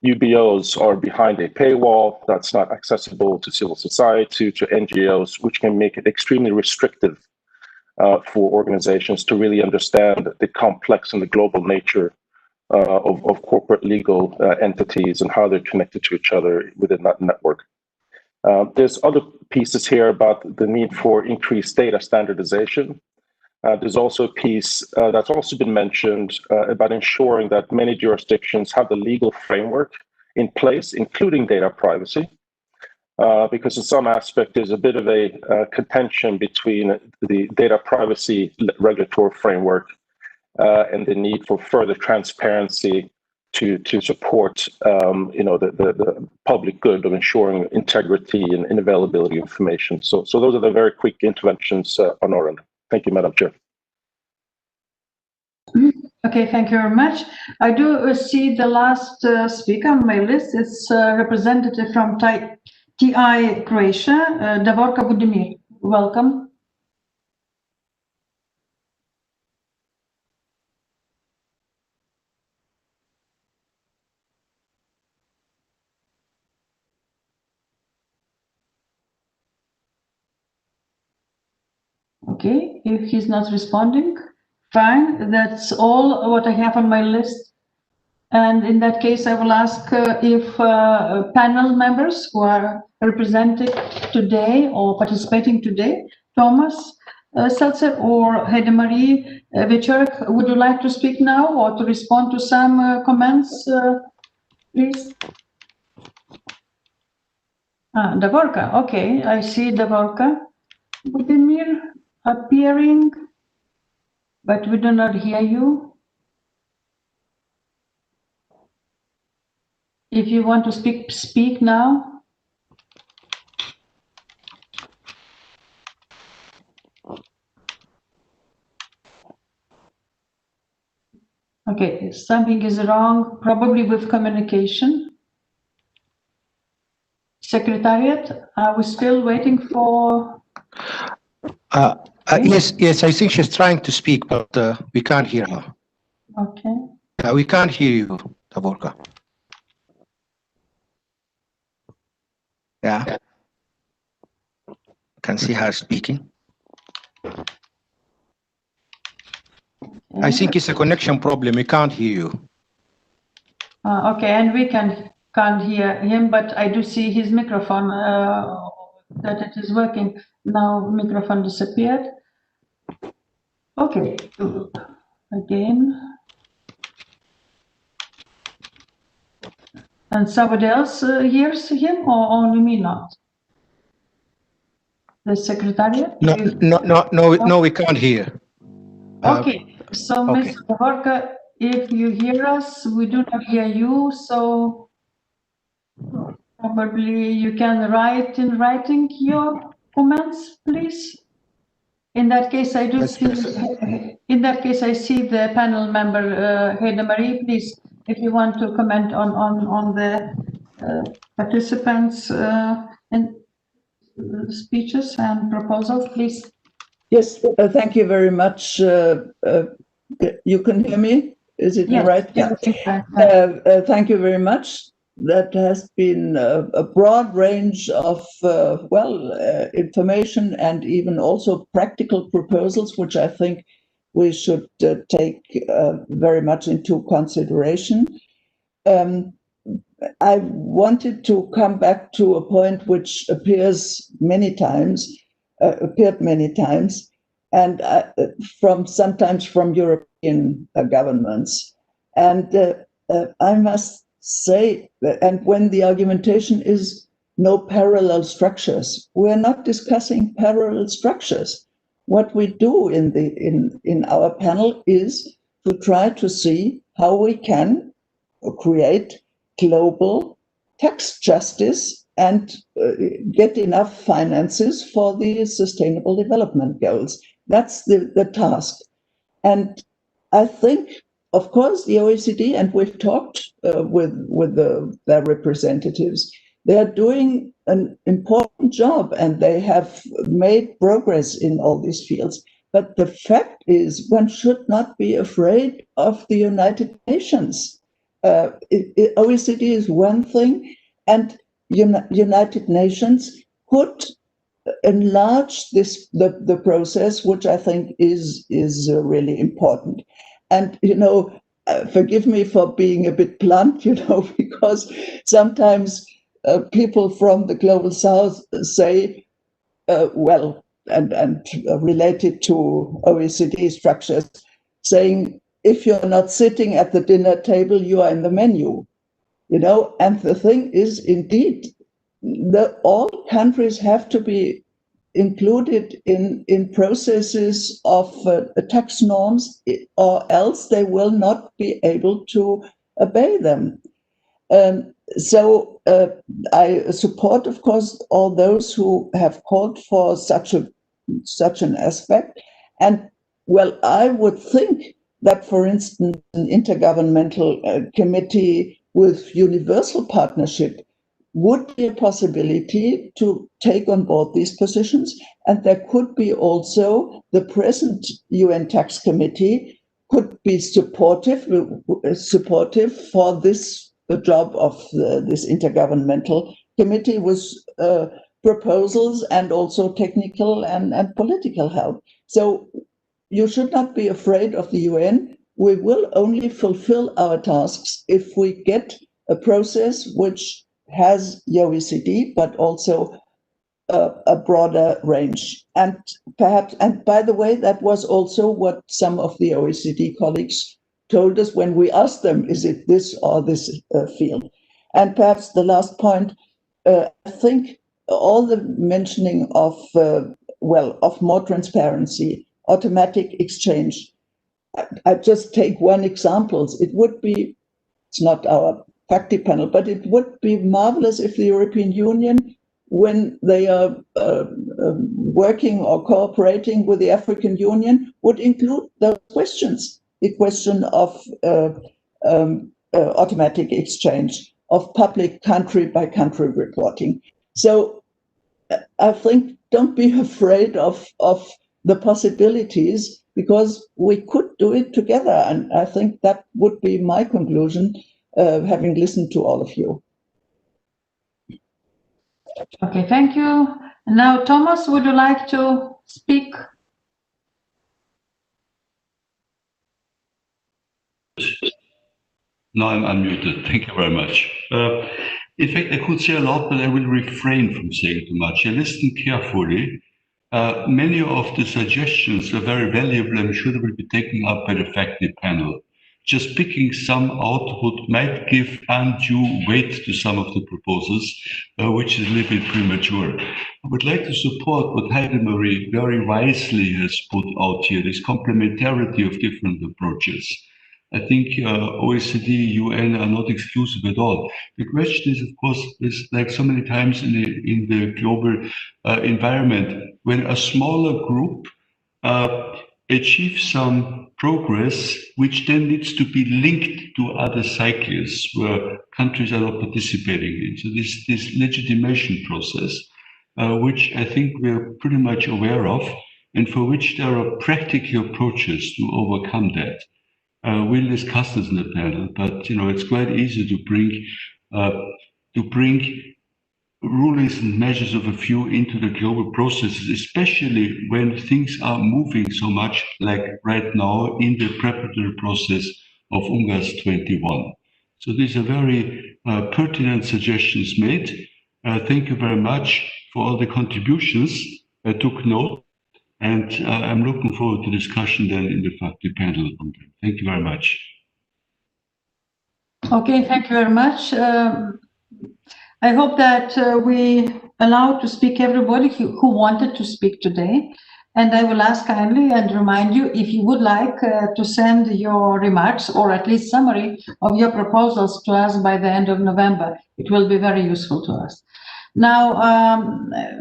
UBOs are behind a paywall that's not accessible to civil society, to NGOs, which can make it extremely restrictive for organizations to really understand the complex and the global nature of corporate legal entities and how they're connected to each other within that network. There's other pieces here about the need for increased data standardization. There's also a piece that's also been mentioned about ensuring that many jurisdictions have the legal framework in place, including data privacy. Because in some aspect, there's a bit of a contention between the data privacy regulatory framework and the need for further transparency to support, the public good of ensuring integrity and availability of information. So those are the very quick interventions on our end. Thank you, Madam Chair. Okay, thank you very much. I do see the last speaker on my list. It's representative from TI Croatia, Davorka Budimir. Welcome. Okay, if he's not responding, fine. That's all what I have on my list. And in that case, I will ask if panel members who are represented today or participating today, Thomas Seltzer or Heide-Marie Wieczorek, would you like to speak now or to respond to some comments, please? Davorka, okay, I see Davorka Budimir appearing, but we do not hear you. If you want to speak now. Okay, something is wrong, probably with communication. Secretariat, are we still waiting for? Yes, I think she's trying to speak, but we can't hear her. Okay. We can't hear you, Davorka. Yeah. Can see her speaking. I think it's a connection problem. We can't hear you. Okay, and we can't hear him, but I do see his microphone that it is working. Now microphone disappeared. Okay, again. And somebody else hears him, or only me not? The secretariat? No, we can't hear. Okay, so okay. Mr. Horka, if you hear us, we do not hear you, so probably you can write in writing your comments, please. In that case, I do see. In that case, I see the panel member Heide Marie. Please, if you want to comment on the participants' and speeches and proposals, please. Yes, thank you very much. You can hear me? Is it Yes, right? yes, Thank you very much. That has been a broad range of, information and even also practical proposals, which I think we should take very much into consideration. I wanted to come back to a point which appeared many times, and sometimes from European governments. And I must say, and when the argumentation is no parallel structures, we're not discussing parallel structures. What we do in our panel is to try to see how we can create global tax justice and get enough finances for the sustainable development goals. That's the task. And I think, of course, the OECD, and we've talked with their representatives, they are doing an important job and they have made progress in all these fields. But the fact is, one should not be afraid of the United Nations. OECD is one thing, and United Nations could enlarge the process, which I think is really important. And forgive me for being a bit blunt, because sometimes people from the global south say, and related to OECD structures, saying, if you're not sitting at the dinner table, you are in the menu, and the thing is, indeed, all countries have to be included in processes of tax norms, or else they will not be able to obey them. So I support, of course, all those who have called for such an aspect. And I would think that, for instance, an intergovernmental committee with universal partnership would be a possibility to take on board these positions. And there could be also the present UN Tax Committee could be supportive for this, the job of this intergovernmental committee with proposals and also technical and political help. So you should not be afraid of the UN. We will only fulfill our tasks if we get a process which has the OECD, but also a broader range. And perhaps, and by the way, that was also what some of the OECD colleagues told us when we asked them, is it this or this field? And perhaps the last point, I think all the mentioning of more transparency, automatic exchange. I just take one example. It would be, it's not our FACTI panel, but it would be marvelous if the European Union, when they are working or cooperating with the African Union, would include those questions, the question of automatic exchange, of public country-by-country reporting. So I think don't be afraid of the possibilities, because we could do it together. And I think that would be my conclusion, having listened to all of you. Okay, thank you. Now, Thomas, would you like to speak? Now I'm unmuted. Thank you very much. In fact, I could say a lot, but I will refrain from saying too much. I listened carefully. Many of the suggestions are very valuable. I'm sure they will be taken up by the FACTI panel. just picking some output might give undue weight to some of the proposals, which is a little bit premature. I would like to support what Heidemarie very wisely has put out here, this complementarity of different approaches. I think OECD, UN are not exclusive at all. The question is, of course, is like so many times in the global environment, when a smaller group achieve some progress, which then needs to be linked to other cycles where countries are not participating in. So this legitimation process, which I think we're pretty much aware of, and for which there are practical approaches to overcome that. We'll discuss this in the panel, but it's quite easy to bring rulings and measures of a few into the global processes, especially when things are moving so much, like right now in the preparatory process of UNGAS 21. So these are very pertinent suggestions made. Thank you very much for all the contributions. I took note, and I'm looking forward to discussion then in the FACTI panel on them. Thank you very much. Okay, thank you very much. I hope that we allow to speak everybody who wanted to speak today. And I will ask kindly and remind you, if you would like to send your remarks or at least summary of your proposals to us by the end of November, it will be very useful to us. Now,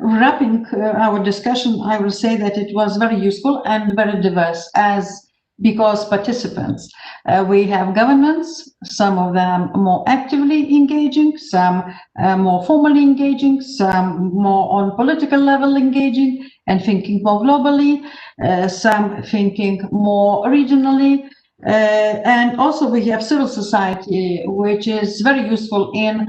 wrapping our discussion, I will say that it was very useful and very diverse because participants. We have governments, some of them more actively engaging, some more formally engaging, some more on political level engaging and thinking more globally, some thinking more regionally. And also we have civil society, which is very useful in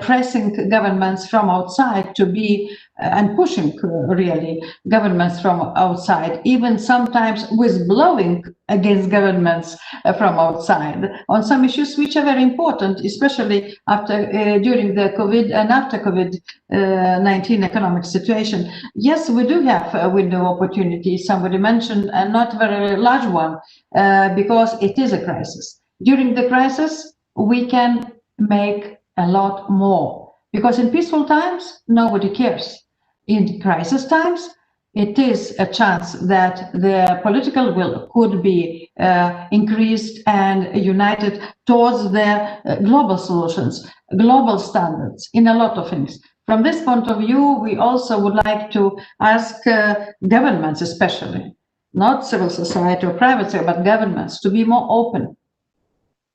pressing governments from outside to be and pushing really governments from outside, even sometimes whistleblowing against governments from outside on some issues which are very important, especially after during the COVID and after COVID-19 economic situation. Yes, we do have a window of opportunity, somebody mentioned, and not a very large one, because it is a crisis. During the crisis, we can make a lot more, because in peaceful times, nobody cares. In crisis times, it is a chance that the political will could be increased and united towards the global solutions, global standards in a lot of things. From this point of view, we also would like to ask governments, especially, not civil society or private sector, but governments, to be more open,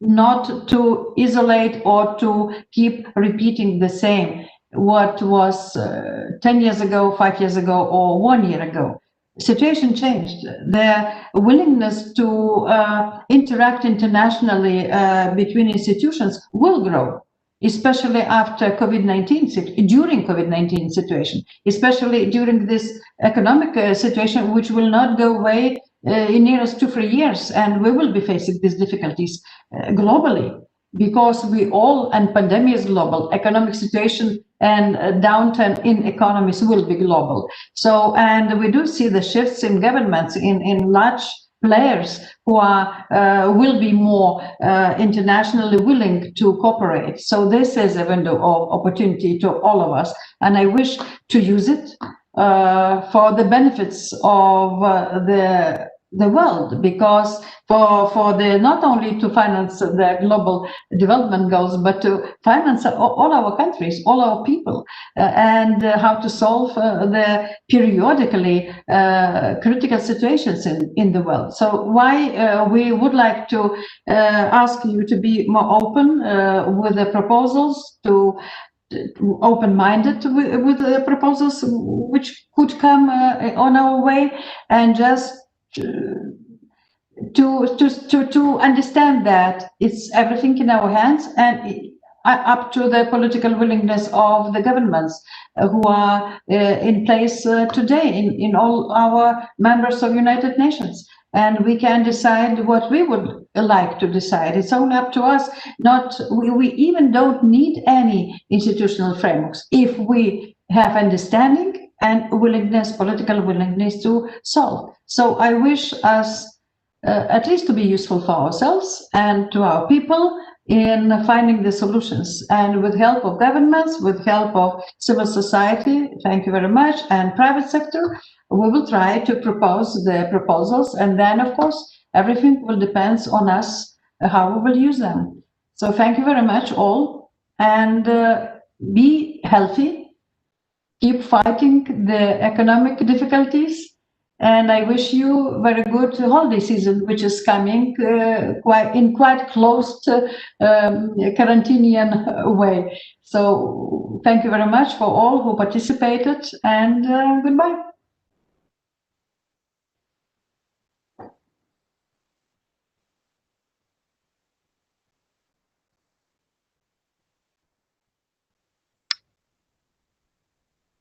not to isolate or to keep repeating the same what was 10 years ago, 5 years ago, or 1 year ago. Situation changed. The willingness to interact internationally between institutions will grow, especially after COVID-19, during COVID-19 situation, especially during this economic situation, which will not go away in nearest 2-3 years, and we will be facing these difficulties globally, because we all, and pandemic is global, economic situation and downturn in economies will be global. So, and we do see the shifts in governments, in large players who are will be more internationally willing to cooperate. So this is a window of opportunity to all of us, and I wish to use it for the benefits of the world, because for the not only to finance the global development goals, but to finance all our countries, all our people, and how to solve the periodically critical situations in the world. So why we would like to ask you to be more open with the proposals, to open-minded with the proposals which could come on our way, and just to understand that it's everything in our hands, and up to the political willingness of the governments who are in place today in all our members of United Nations. And we can decide what we would like to decide. It's only up to us. We even don't need any institutional frameworks if we have understanding and willingness, political willingness to solve. So I wish us at least to be useful for ourselves and to our people in finding the solutions. And with help of governments, with help of civil society, thank you very much, and private sector, we will try to propose the proposals. And then, of course, everything will depend on us, how we will use them. So thank you very much all, and be healthy, keep fighting the economic difficulties, and I wish you very good holiday season, which is coming quite closed quarantinian way. So thank you very much for all who participated, and goodbye.